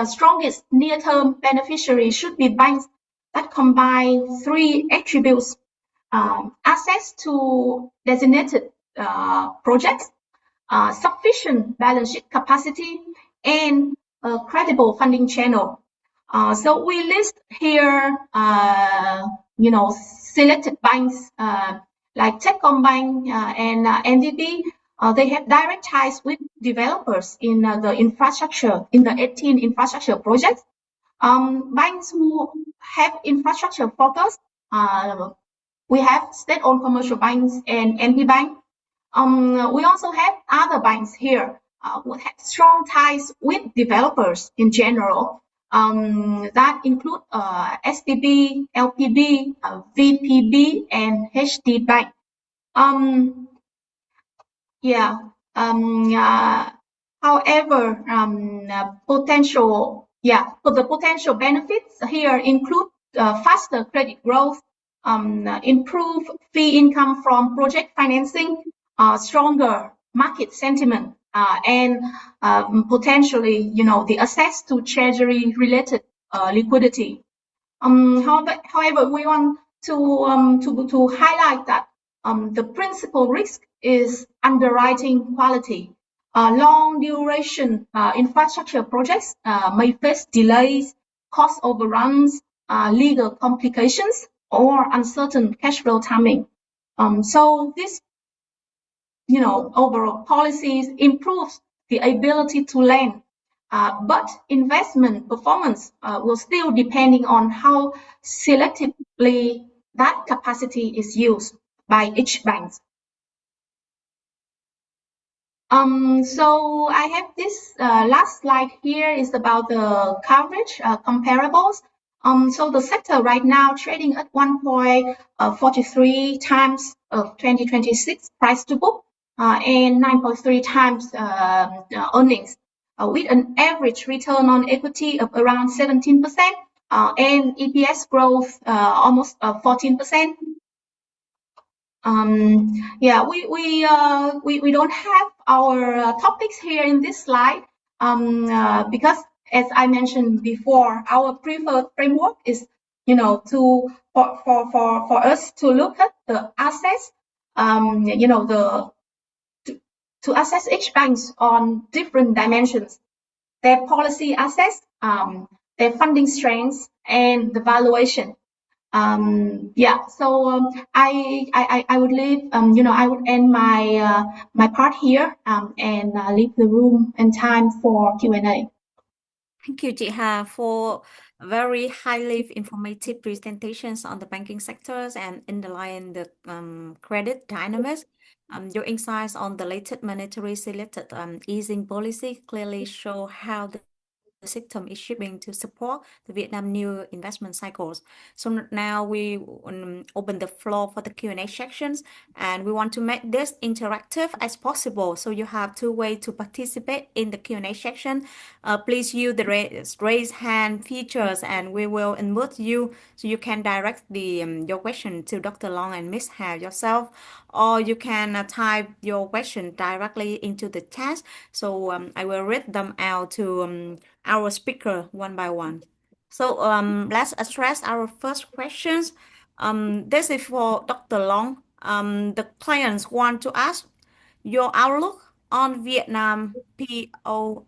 strongest near-term beneficiary should be banks that combine 3 attributes: access to designated projects, sufficient balance sheet capacity, and a credible funding channel. So we list here, selected banks like Techcombank and NDB. They have direct ties with developers in the infrastructure, in the 18 infrastructure projects. Banks who have infrastructure focus, we have state-owned commercial banks and MP Bank. We also have other banks here who have strong ties with developers in general. That include SDB, LPB, VPB, and HD Bank. However, the potential benefits here include faster credit growth, improve fee income from project financing, stronger market sentiment, and potentially, the access to treasury-related liquidity. However, we want to highlight that the principal risk is underwriting quality. Long duration infrastructure projects may face delays, cost overruns, legal complications, or uncertain cash flow timing. So this, overall policies improves the ability to lend, but investment performance will still depending on how selectively that capacity is used by each bank. So I have this last slide here is about the coverage comparables. So the sector right now trading at 1.43 times of 2026 price to book and 9.3 times earnings with an average return on equity of around 17% and EPS growth almost 14%. Yeah, we don't have our topics here in this slide because, as I mentioned before, our preferred framework is, for us to look at the assets, to assess each banks on different dimensions, their policy assets, their funding strengths, and the valuation. I would leave, I would end my part here and leave the room and time for Q&A. Thank you, chị Hà, for very highly informative presentations on the banking sectors and underlying the credit dynamics. Your insights on the latest monetary selected easing policy clearly show how the system is shifting to support the Vietnam new investment cycles. So now we open the floor for the Q&A sections, and we want to make this interactive as possible. So you have two ways to participate in the Q&A section. Please use the raise hand features, and we will unmute you so you can direct your question to Dr. Long and Miss Hà yourself, or you can type your question directly into the chat. So I will read them out to our speaker one by one. So let's address our first questions. This is for Dr. Long. The clients want to ask your outlook on Vietnam POP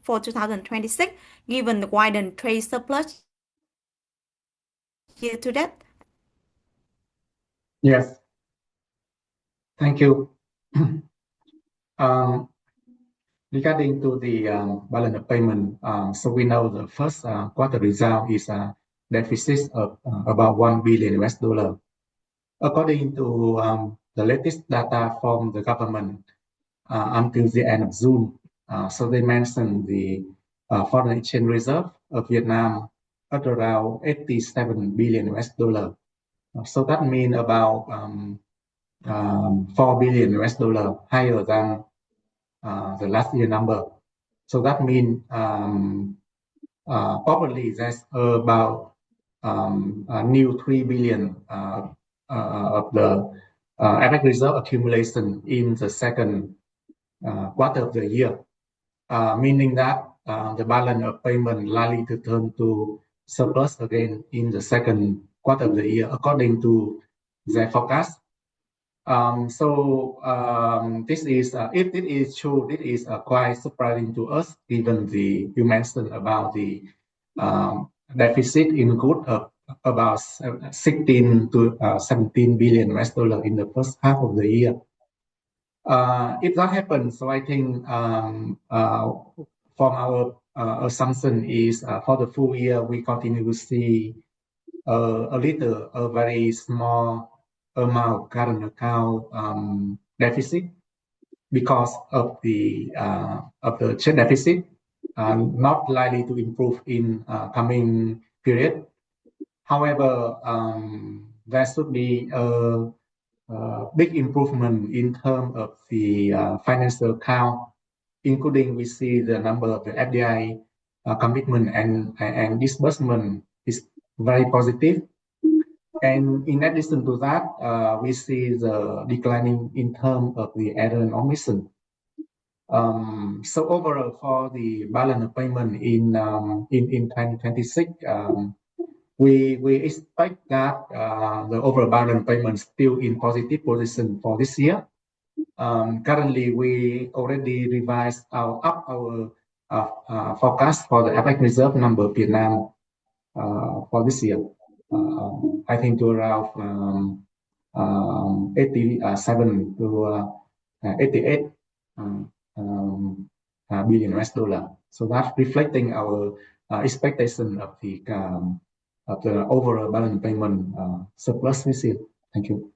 for 2026, given the widened trade surplus year to date. Yes. Thank you. Regarding to the balance of payment, so we know the first quarter result is a deficit of about $1 billion. According to the latest data from the government until the end of June, so they mentioned the foreign exchange reserve of Vietnam at around $87 billion. So that means about $4 billion higher than the last year number. So that means probably there's about a new 3 billion of the FX reserve accumulation in the second quarter of the year, meaning that the balance of payment likely to turn to surplus again in the second quarter of the year, according to their forecast. This is, if it is true, it is quite surprising to us, given you mentioned about the deficit in good of about 16 to 17 billion US dollar in the first half of the year. If that happens, so I think from our assumption is for the full year, we continue to see a very small amount current account deficit because of the trade deficit, not likely to improve in coming period. However, there should be a big improvement in terms of the financial account, including we see the number of the FDI commitment and disbursement is very positive. And in addition to that, we see the declining in terms of the error and omission. So overall, for the balance of payment in 2026, we expect that the overall balance payment still in positive position for this year. Currently, we already revised up our forecast for the FX reserve number Vietnam for this year. I think to around 87 to 88 billion US dollar. So that's reflecting our expectation of the overall balance payment surplus this year. Thank you.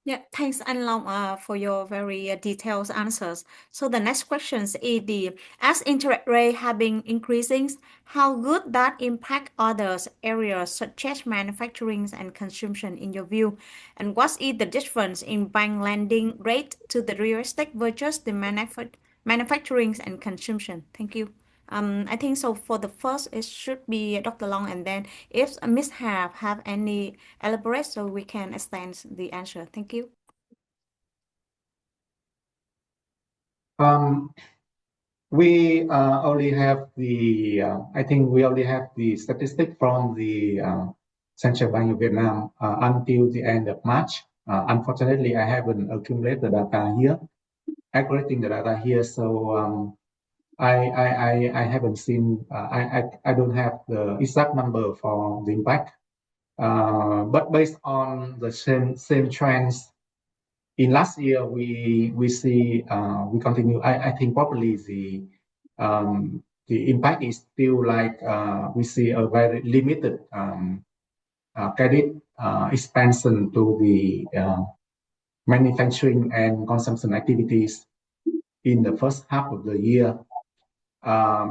Yeah, thanks, Anh Long, for your very detailed answers. So the next question is as interest rate have been increasing, how would that impact other areas such as manufacturing and consumption in your view? And what is the difference in bank lending rate to the real estate versus the manufacturing and consumption? Thank you. I think so. For the first, it should be Dr. Long, and then if Miss have any elaborate, so we can extend the answer. Thank you. We only have the I think we only have the statistic from the Central Bank of Vietnam until the end of March. Unfortunately, I haven't accumulated the data here, aggregating the data here, so I haven't seen. I don't have the exact number for the impact, but based on the same trends in last year, we see we continue. I think probably the impact is still like we see a very limited credit expansion to the manufacturing and consumption activities in the first half of the year.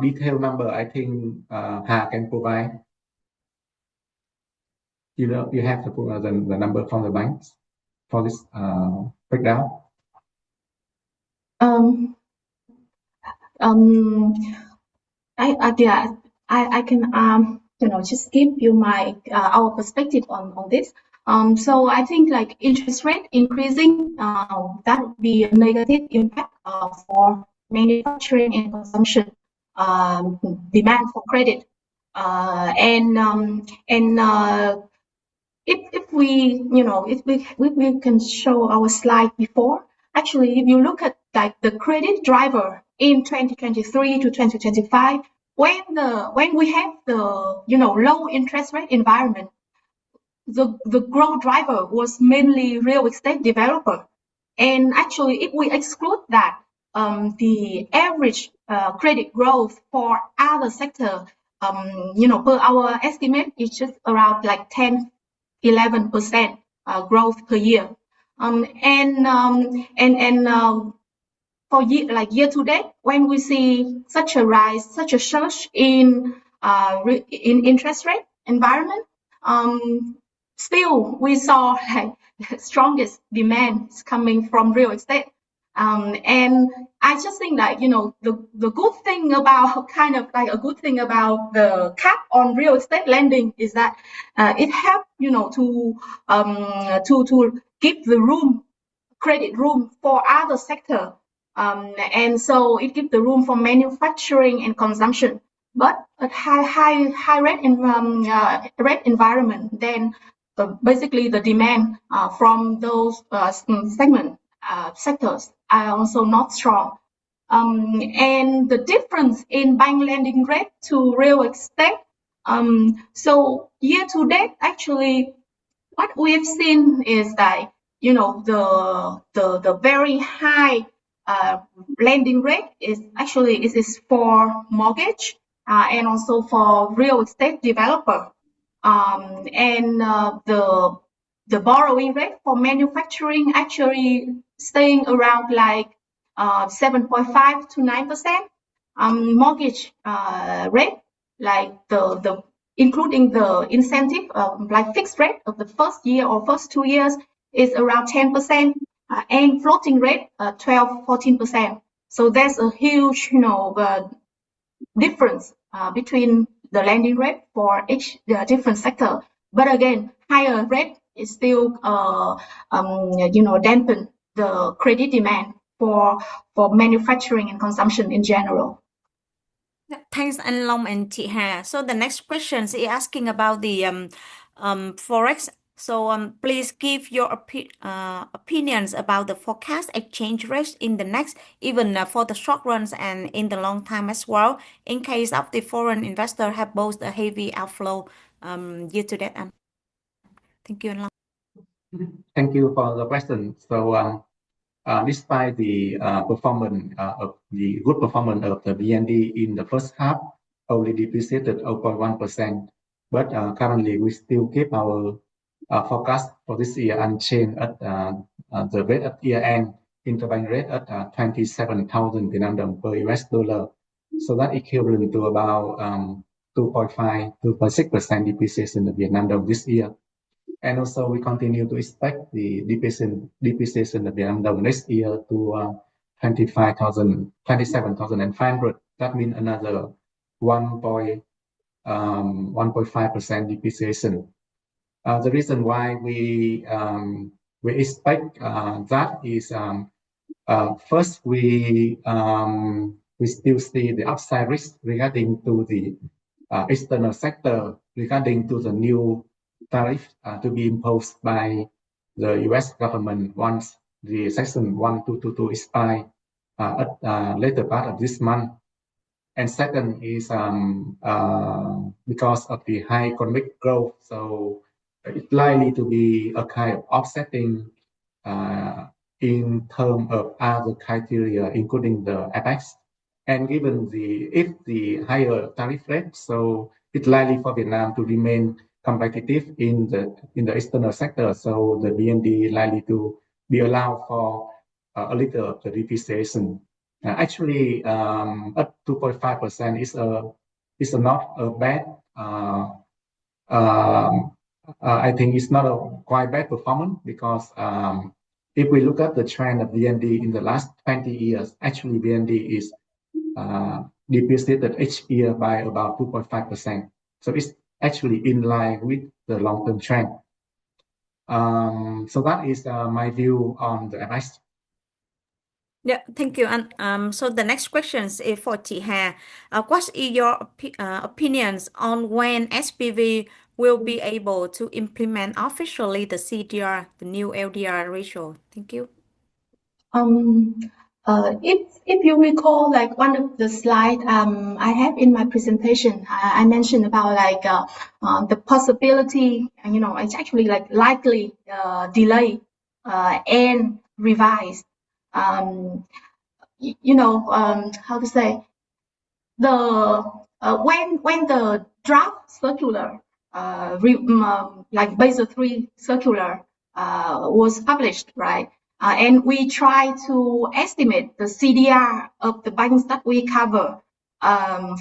Detailed number, I think Ha can provide. You have the number from the banks for this breakdown. I can just give you my our perspective on this. So I think like interest rate increasing, that would be a negative impact for manufacturing and consumption, demand for credit, if we can show our slide before, actually, if you look at like the credit driver in 2023 to 2025, when we have the low interest rate environment, the growth driver was mainly real estate developer. And actually, if we exclude that, the average credit growth for other sector, per our estimate, is just around like 10-11% growth per year. For year to date, when we see such a rise, such a surge in interest rate environment, still we saw like the strongest demand coming from real estate. And I just think that the good thing about a good thing about the cap on real estate lending is that it helps to give the credit room for other sector, and so it gives the room for manufacturing and consumption. But at high rate environment, then basically the demand from those sectors are also not strong. And the difference in bank lending rate to real estate. So year to date, actually, what we've seen is that the very high lending rate is for mortgage and also for real estate developer, and the borrowing rate for manufacturing actually staying around like 7.5 to 9%. Mortgage rate, like the including the incentive, like fixed rate of the first year or first 2 years, is around 10%, and floating rate 12-14%. So there's a huge difference between the lending rate for each different sector. But again, higher rate is still dampen the credit demand for manufacturing and consumption in general. Thanks, Anh Long and Chị Hà. So the next question is asking about the forex. So please give your opinions about the forecast exchange rates in the next, even for the short runs and in the long time as well, in case of the foreign investor have both a heavy outflow year to date. Thank you, Anh Long. Thank you for the question. So despite the performance of the good performance of the BND in the first half, only depreciated 0.1%, but currently we still keep our forecast for this year unchanged at the rate at year end, interbank rate at 27,000 Vietnam dong per US dollar. So that equivalent to about 2.6% depreciation of Vietnam dong this year. And also we continue to expect the depreciation of Vietnam dong next year to 27,500. That means another 1.5% depreciation. The reason why we expect that is first we still see the upside risk regarding to the external sector regarding to the new tariff to be imposed by the U.S. government once the Section 1222 expires at later part of this month. And second is because of the high economic growth, so it's likely to be a kind of offsetting in terms of other criteria, including the FX. And given if the higher tariff rate, so it's likely for Vietnam to remain competitive in the external sector. So the BND likely to be allowed for a little of the depreciation. Actually, at 2.5% is not a bad. I think it's not a quite bad performance because if we look at the trend of BND in the last 20 years, actually BND is depreciated each year by about 2.5%. So it's actually in line with the long-term trend. So that is my view on the FX. Yeah, thank you. And so the next question is for Chị Hà. What is your opinions on when SPV will be able to implement officially the CDR, the new LDR ratio? Thank you. If you recall, like one of the slides I have in my presentation, I mentioned about like the possibility, it's actually like likely delay and revise. How to say, when the draft circular, like Basel III circular, was published, right? And we try to estimate the CDR of the banks that we cover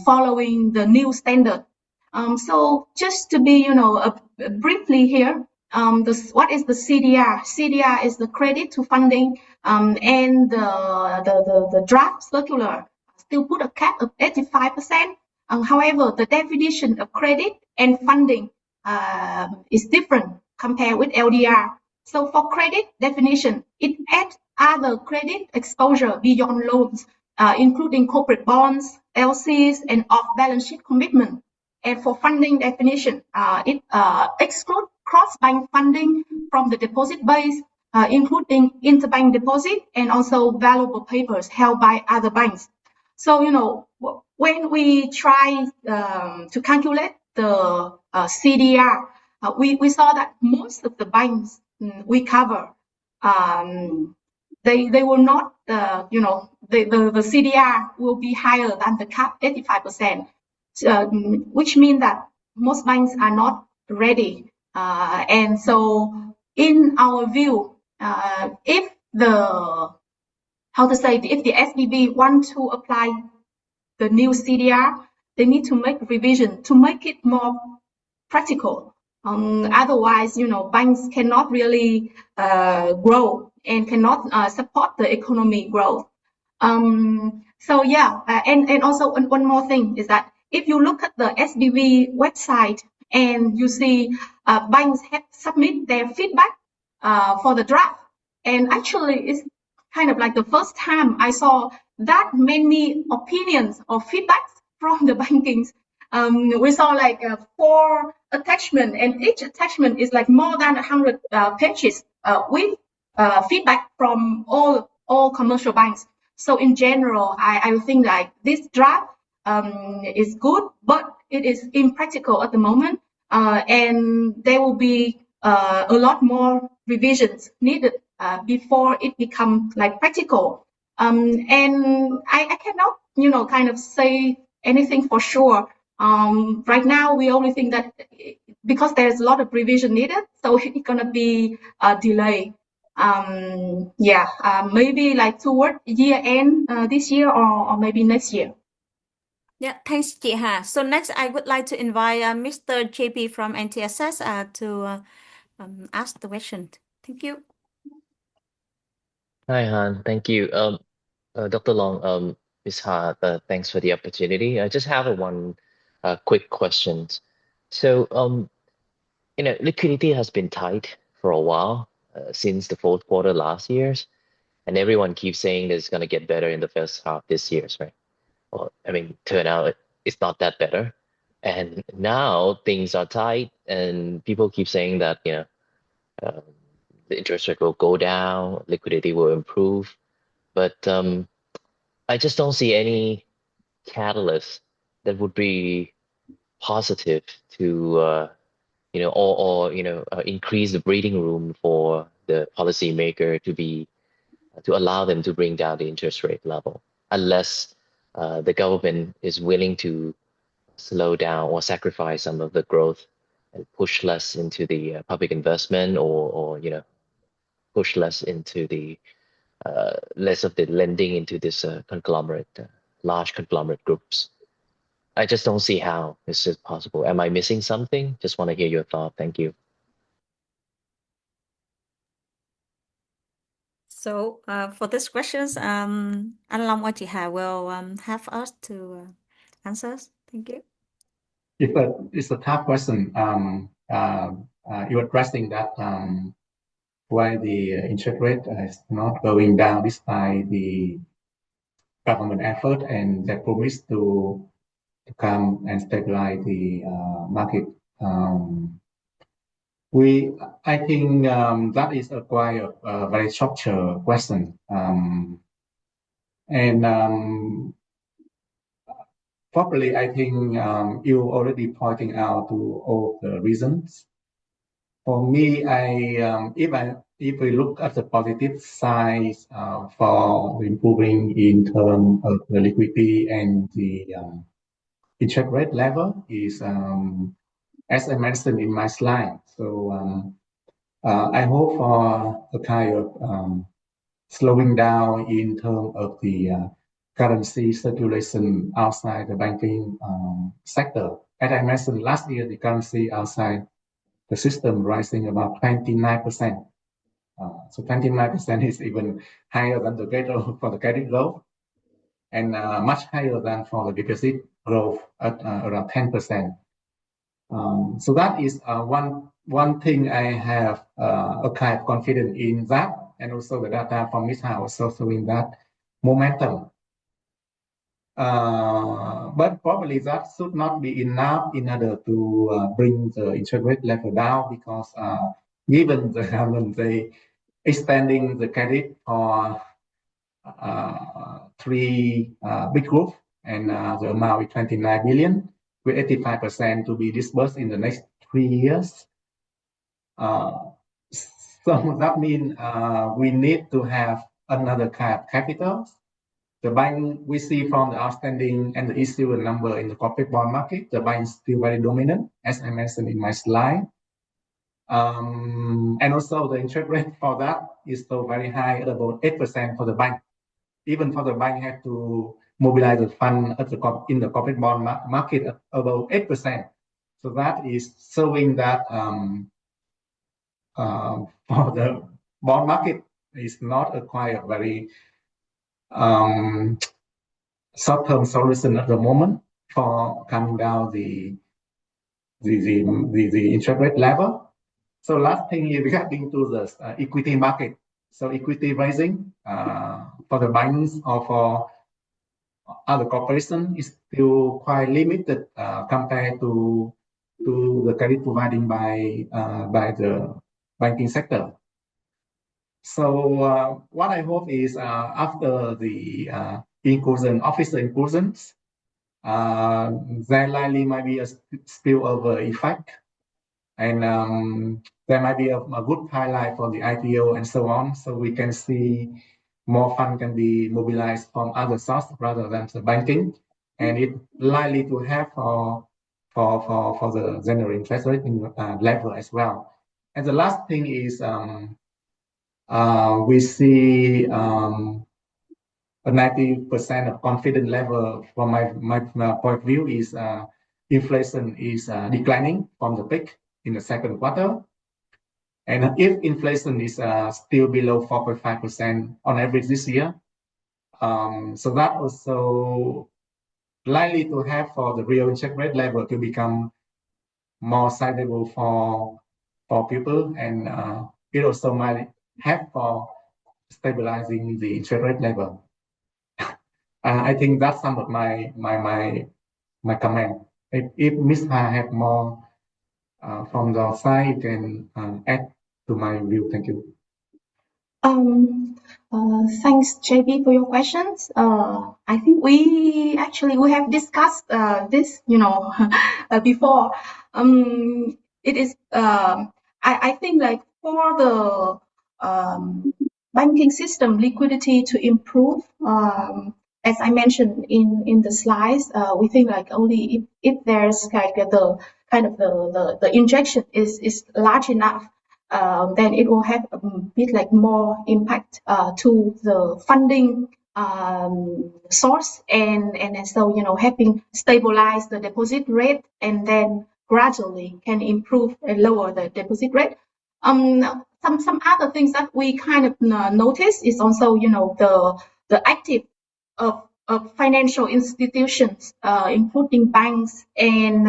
following the new standard. So just to be, briefly here, what is the CDR? CDR is the credit to funding, and the draft circular still put a cap of 85%. However, the definition of credit and funding is different compared with LDR. So for credit definition, it adds other credit exposure beyond loans, including corporate bonds, LCs, and off-balance sheet commitment. And for funding definition, it excludes cross-bank funding from the deposit base, including interbank deposit and also valuable papers held by other banks. So, when we try to calculate the CDR, we saw that most of the banks we cover, they will not, the CDR will be higher than the cap 85%, which means that most banks are not ready. And so in our view, if the SBB want to apply the new CDR, they need to make revision to make it more practical. Otherwise, banks cannot really grow and cannot support the economy growth. So yeah, and also one more thing is that if you look at the SBB website and you see banks have submit their feedback for the draft, and actually it's kind of like the first time I saw that many opinions or feedbacks from the bankings. We saw like 4 attachment, and each attachment is like more than 100 pages with feedback from all commercial banks. So in general, I think like this draft is good, but it is impractical at the moment, and there will be a lot more revisions needed before it becomes like practical. And I cannot, kind of say anything for sure. Right now, we only think that because there's a lot of revision needed, so it's gonna be a delay. Maybe like toward year end this year, or maybe next year. Yeah, thanks, chị Hà. So next, I would like to invite Mr. JP from NTSS to ask the question. Thank you. Hi, Han. Thank you. Dr. Long, Ms. Ha, thanks for the opportunity. I just have one quick question. So, liquidity has been tight for a while, since the fourth quarter last year's, and everyone keeps saying that it's going to get better in the first half this year's, right? Well, I mean, turn out it's not that better. And now things are tight, and people keep saying that, the interest rate will go down, liquidity will improve. But I just don't see any catalyst that would be positive to increase the breathing room for the policymaker to allow them to bring down the interest rate level, unless the government is willing to slow down or sacrifice some of the growth and push less into the public investment, or push less into the less of the lending into this large conglomerate groups. I just don't see how this is possible. Am I missing something? Just want to hear your thought. Thank you. So for these questions, anh Long or chị Hà will have us to answer. Thank you. It's a tough question. You're addressing that why the interest rate is not going down despite the government effort and their promise to come and stabilize the market. I think that is a quite a very structured question, and probably I think you already pointing out to all the reasons. For me, if we look at the positive side for improving in terms of the liquidity and the interest rate level is, as I mentioned in my slide. So I hope for a kind of slowing down in terms of the currency circulation outside the banking sector. As I mentioned last year, the currency outside the system rising about 29%. So 29% is even higher than the credit growth, and much higher than for the deposit growth at around 10%. So that is one thing I have a kind of confidence in that, and also the data from Ms. House also showing that momentum. But probably that should not be enough in order to bring the interest rate level down, because given the government they extending the credit for 3 big groups, and the amount is 29 billion, with 85% to be disbursed in the next 3 years. So that means we need to have another kind of capital. The bank we see from the outstanding and the issue number in the corporate bond market, the bank is still very dominant, as I mentioned in my slide. And also the interest rate for that is still very high, at about 8% for the bank. Even for the bank have to mobilize the fund in the corporate bond market at about 8%. So that is showing that for the bond market is not quite a very short-term solution at the moment for coming down the interest rate level. So last thing is regarding to the equity market. So equity raising for the banks or for other corporations is still quite limited compared to the credit providing by the banking sector. So what I hope is after the officer inclusions, there likely might be a spillover effect, and there might be a good highlight for the IPO and so on. So we can see more fund can be mobilized from other sources rather than the banking, and it likely to have for the general interest rate level as well. And the last thing is we see a 90% of confidence level from my point of view is inflation is declining from the peak in the second quarter. And if inflation is still below 4.5% on average this year, so that also likely to have for the real interest rate level to become more sizable for people, and it also might have for stabilizing the interest rate level. I think that's some of my comment. If Ms. Ha have more from the side, you can add to my view. Thank you. Thanks, JB, for your questions. I think we have discussed this, before. It is, I think, like, for the banking system liquidity to improve, as I mentioned in the slides, we think like only if there's like the injection is large enough, then it will have a bit like more impact to the funding source, and so helping stabilize the deposit rate, and then gradually can improve and lower the deposit rate. Some other things that we kind of notice is also the active of financial institutions, including banks and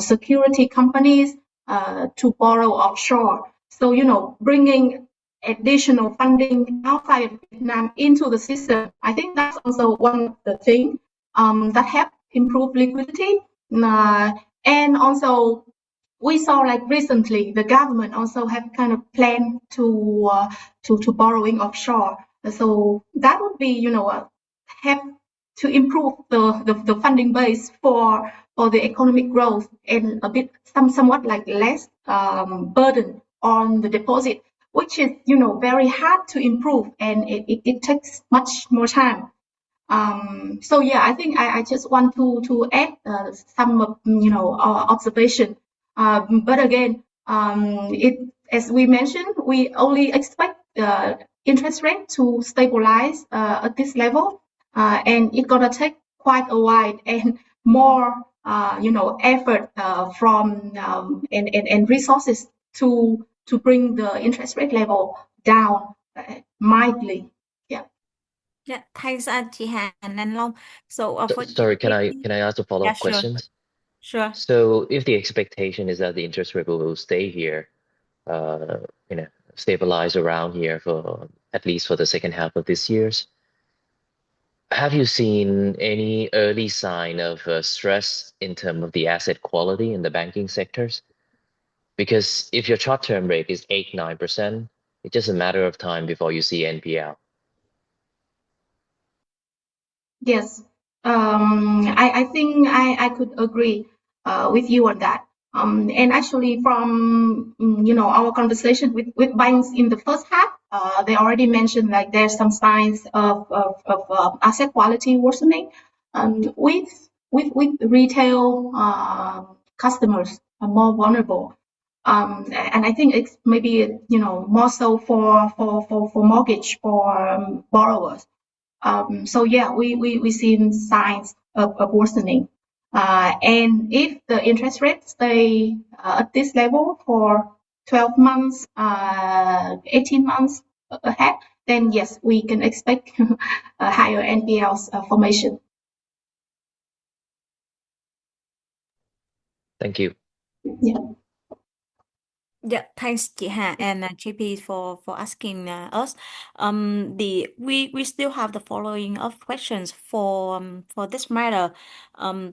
security companies, to borrow offshore. So bringing additional funding outside of Vietnam into the system, I think that's also one of the things that help improve liquidity. And also, we saw like recently the government also have kind of plan to borrowing offshore. So that would be have to improve the funding base for the economic growth, and a bit somewhat like less burden on the deposit, which is very hard to improve, and it takes much more time. So yeah, I think I just want to add some observation. But again, as we mentioned, we only expect interest rate to stabilize at this level, and it's gonna take quite a while and more effort from and resources to bring the interest rate level down mildly. Yeah, thanks, chị Hà and Long. So Sorry, can I ask a follow-up Yeah, sure. question? Sure. So if the expectation is that the interest rate will stay here, stabilize around here for at least for the second half of this year, have you seen any early sign of stress in terms of the asset quality in the banking sectors? Because if your short-term rate is 8-9%, it's just a matter of time before you see NPL. Yes, I think I could agree with you on that. And actually, from our conversation with banks in the first half, they already mentioned like there's some signs of asset quality worsening, with retail customers are more vulnerable. And I think it's maybe more so for mortgage for borrowers. So yeah, we seen signs of worsening. And if the interest rate stay at this level for 12 months, 18 months ahead, then yes, we can expect a higher NPLs formation. Thank you. Yeah. Yeah, thanks chị Hà and JP for asking us. We still have the following of questions for this matter.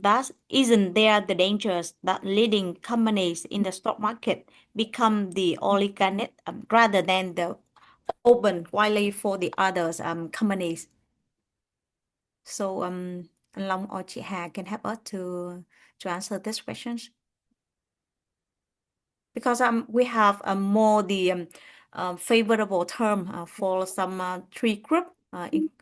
That isn't there the dangers that leading companies in the stock market become the oligarch rather than the open widely for the others companies. So anh Long or chị Hà can help us to answer these questions. Because we have a more the favorable term for some three group,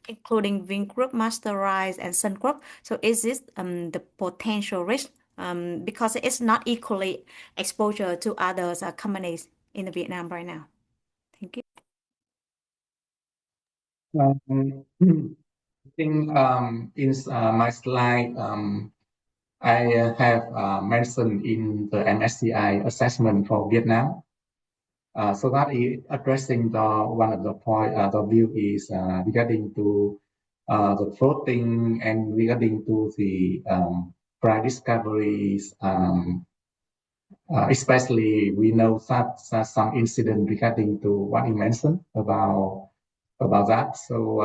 including Vin Group, Masterise, and Sun Group. So is this the potential risk because it's not equally exposure to others companies in the Vietnam right now? Thank you. I think in my slide I have mentioned in the MSCI assessment for Vietnam. So that is addressing the one of the point. The view is regarding to the floating and regarding to the price discoveries. Especially, we know that some incident regarding to what you mentioned about that. So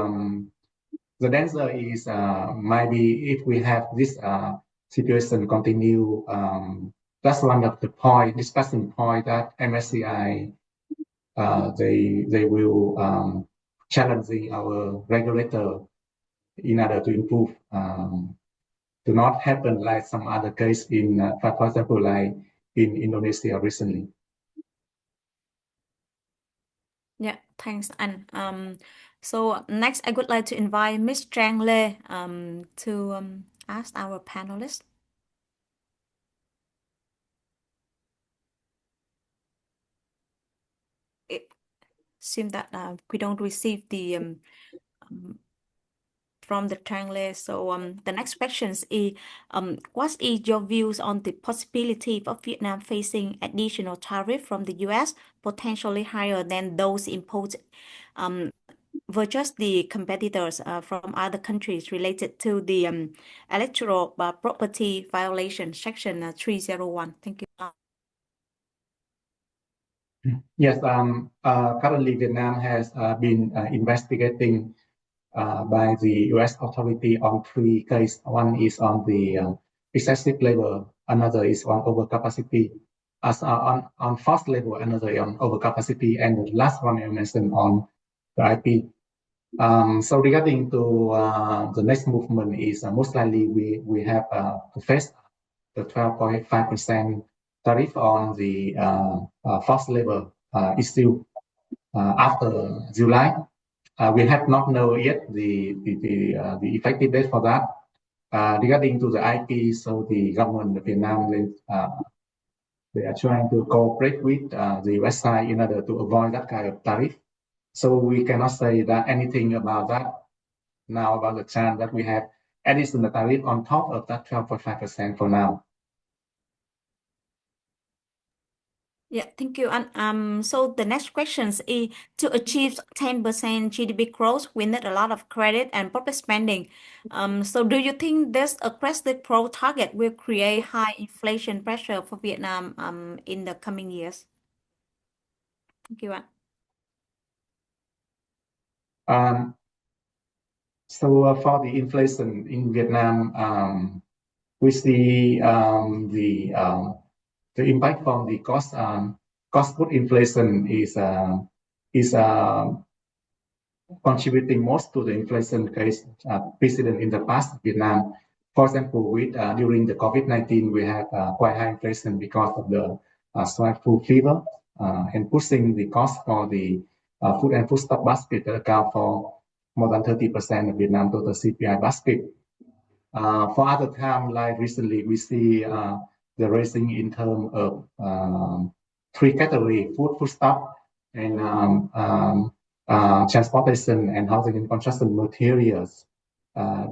the answer is maybe if we have this situation continue, that's one of the discussing point that MSCI they will challenging our regulator in order to improve to not happen like some other case in for example like in Indonesia recently. Yeah, thanks. And so next I would like to invite Ms. Trang Lê to ask our panelists. It seems that we don't receive the from the Trang Lê. So the next question is what is your views on the possibility of Vietnam facing additional tariff from the US, potentially higher than those imposed versus the competitors from other countries related to the electoral property violation section 301? Thank you. Yes, currently Vietnam has been investigating by the U.S. authority on three cases. One is on the excessive labor, another is on overcapacity. As on forced labor, another on overcapacity, and the last one I mentioned on the IP. So regarding to the next movement is most likely we have to face the 12.5% tariff on the forced labor issue after July. We have not know yet the effective date for that. Regarding to the IP, so the government of Vietnam they are trying to cooperate with the US side in order to avoid that kind of tariff. So we cannot say that anything about that now about the chance that we have additional tariff on top of that 12.5% for now. Yeah, thank you. And so the next question is to achieve 10% GDP growth, we need a lot of credit and public spending. So do you think this aggressive growth target will create high inflation pressure for Vietnam in the coming years? Thank you. So for the inflation in Vietnam, we see the impact from the cost put inflation is contributing most to the inflation case precedent in the past Vietnam. For example, with during the COVID-19, we had quite high inflation because of the swine flu fever and pushing the cost for the food and foodstuff basket that account for more than 30% of Vietnam total CPI basket. For other time, like recently, we see the raising in terms of three category: foodstuff and transportation and housing and construction materials,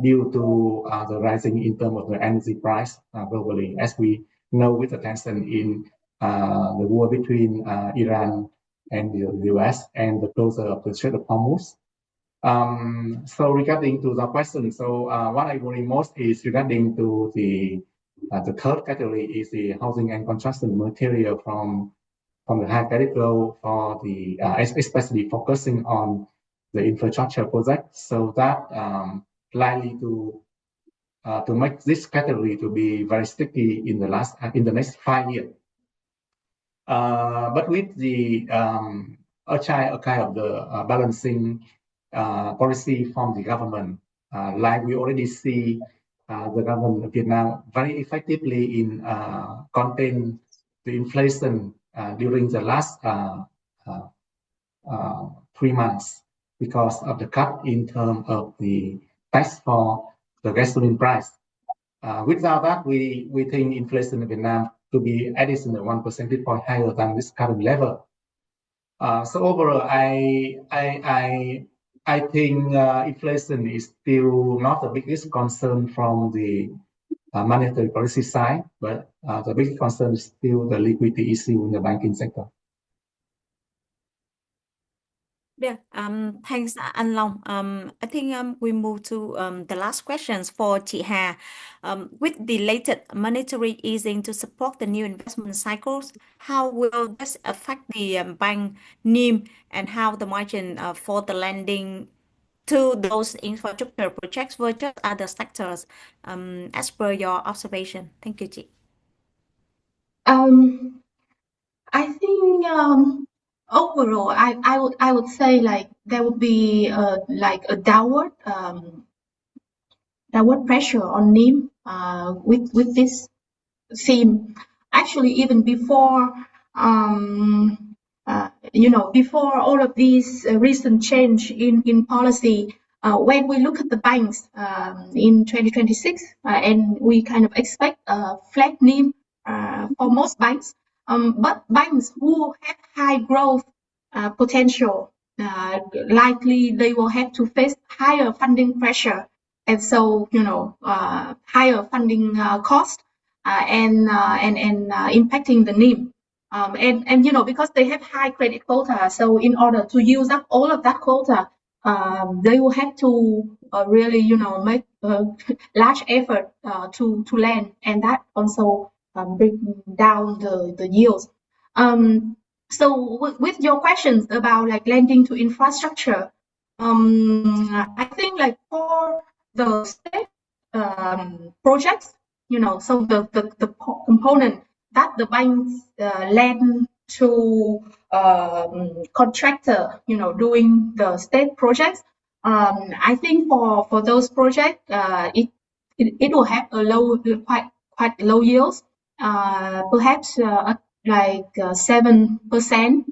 due to the rising in terms of the energy price globally, as we know with the tension in the war between Iran and the US and the closure of the Strait of Hormuz. So regarding to the question, so what I worry most is regarding to the third category is the housing and construction material from from the high credit flow for the especially focusing on the infrastructure project, so that likely to make this category to be very sticky in the next 5 years. But with the a kind of the balancing policy from the government, like we already see the government of Vietnam very effectively in contain the inflation during the last uh, 3 months because of the cut in terms of the tax for the gasoline price. Without that, we think inflation in Vietnam to be additional 1 percentage point higher than this current level. So overall, I think inflation is still not the biggest concern from the monetary policy side, but the biggest concern is still the liquidity issue in the banking sector. Yeah, thanks, Anh Long. I think we move to the last questions for chị Hà. With the latest monetary easing to support the new investment cycles, how will this affect the bank NIM and how the margin for the lending to those infrastructure projects versus other sectors, as per your observation? Thank you, chị. I think overall, I would say like there would be like a downward pressure on NIM with this theme. Actually, even before before all of these recent change in policy, when we look at the banks in 2026, and we kind of expect a flat NIM for most banks, but banks who have high growth potential, likely they will have to face higher funding pressure, and so higher funding cost and impacting the NIM. And because they have high credit quota, so in order to use up all of that quota, they will have to really make a large effort to lend, and that also bring down the yields. So with your questions about like lending to infrastructure, I think like for the state projects, so the component that the banks lend to contractor, doing the state projects, I think for those projects, it will have a quite low yields, perhaps like 7%,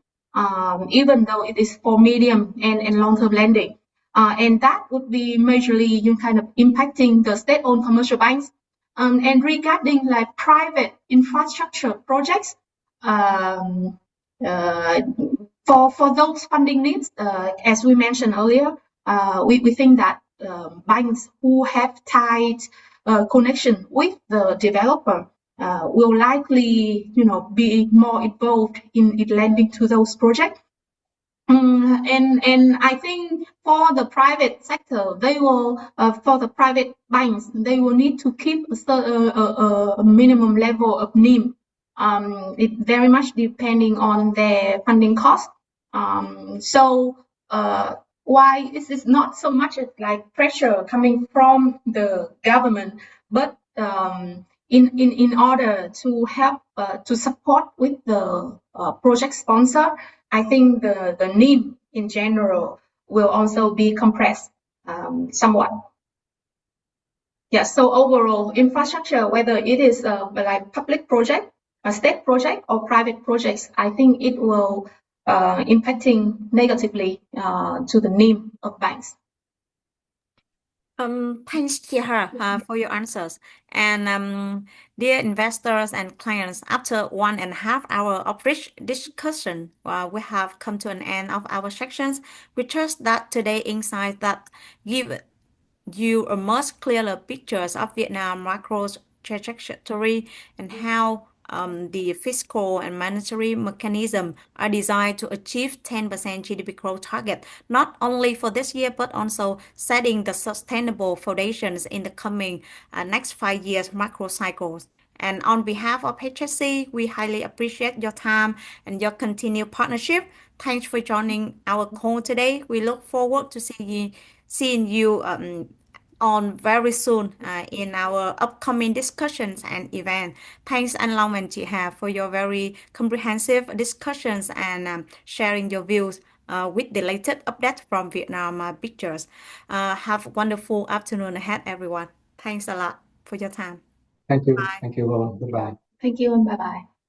even though it is for medium and long-term lending. And that would be majorly kind of impacting the state-owned commercial banks. And regarding like private infrastructure projects, for those funding needs, as we mentioned earlier, we think that banks who have tight connection with the developer will likely, be more involved in lending to those projects. And I think for the private sector, they will for the private banks, they will need to keep a minimum level of NIM. It very much depending on their funding cost. So why this is not so much like pressure coming from the government, but in order to help to support with the project sponsor, I think the NIM in general will also be compressed somewhat. Yeah, so overall infrastructure, whether it is like public project, a state project or private projects, I think it will impacting negatively to the NIM of banks. Thanks, Kira, for your answers. And dear investors and clients, after 1.5 hours of rich discussion, we have come to an end of our sections. We trust that today's insights that give you a much clearer pictures of Vietnam macro trajectory and how the fiscal and monetary mechanism are designed to achieve 10% GDP growth target, not only for this year, but also setting the sustainable foundations in the coming next 5 years macro cycles. And on behalf of HSC, we highly appreciate your time and your continued partnership. Thanks for joining our call today. We look forward to seeing you on very soon in our upcoming discussions and events. Thanks and Long and chị Hà for your very comprehensive discussions and sharing your views with the latest updates from Vietnam pictures. Have a wonderful afternoon ahead, everyone. Thanks a lot for your time. Thank you. Bye. Thank you all. Goodbye. Thank you and bye bye.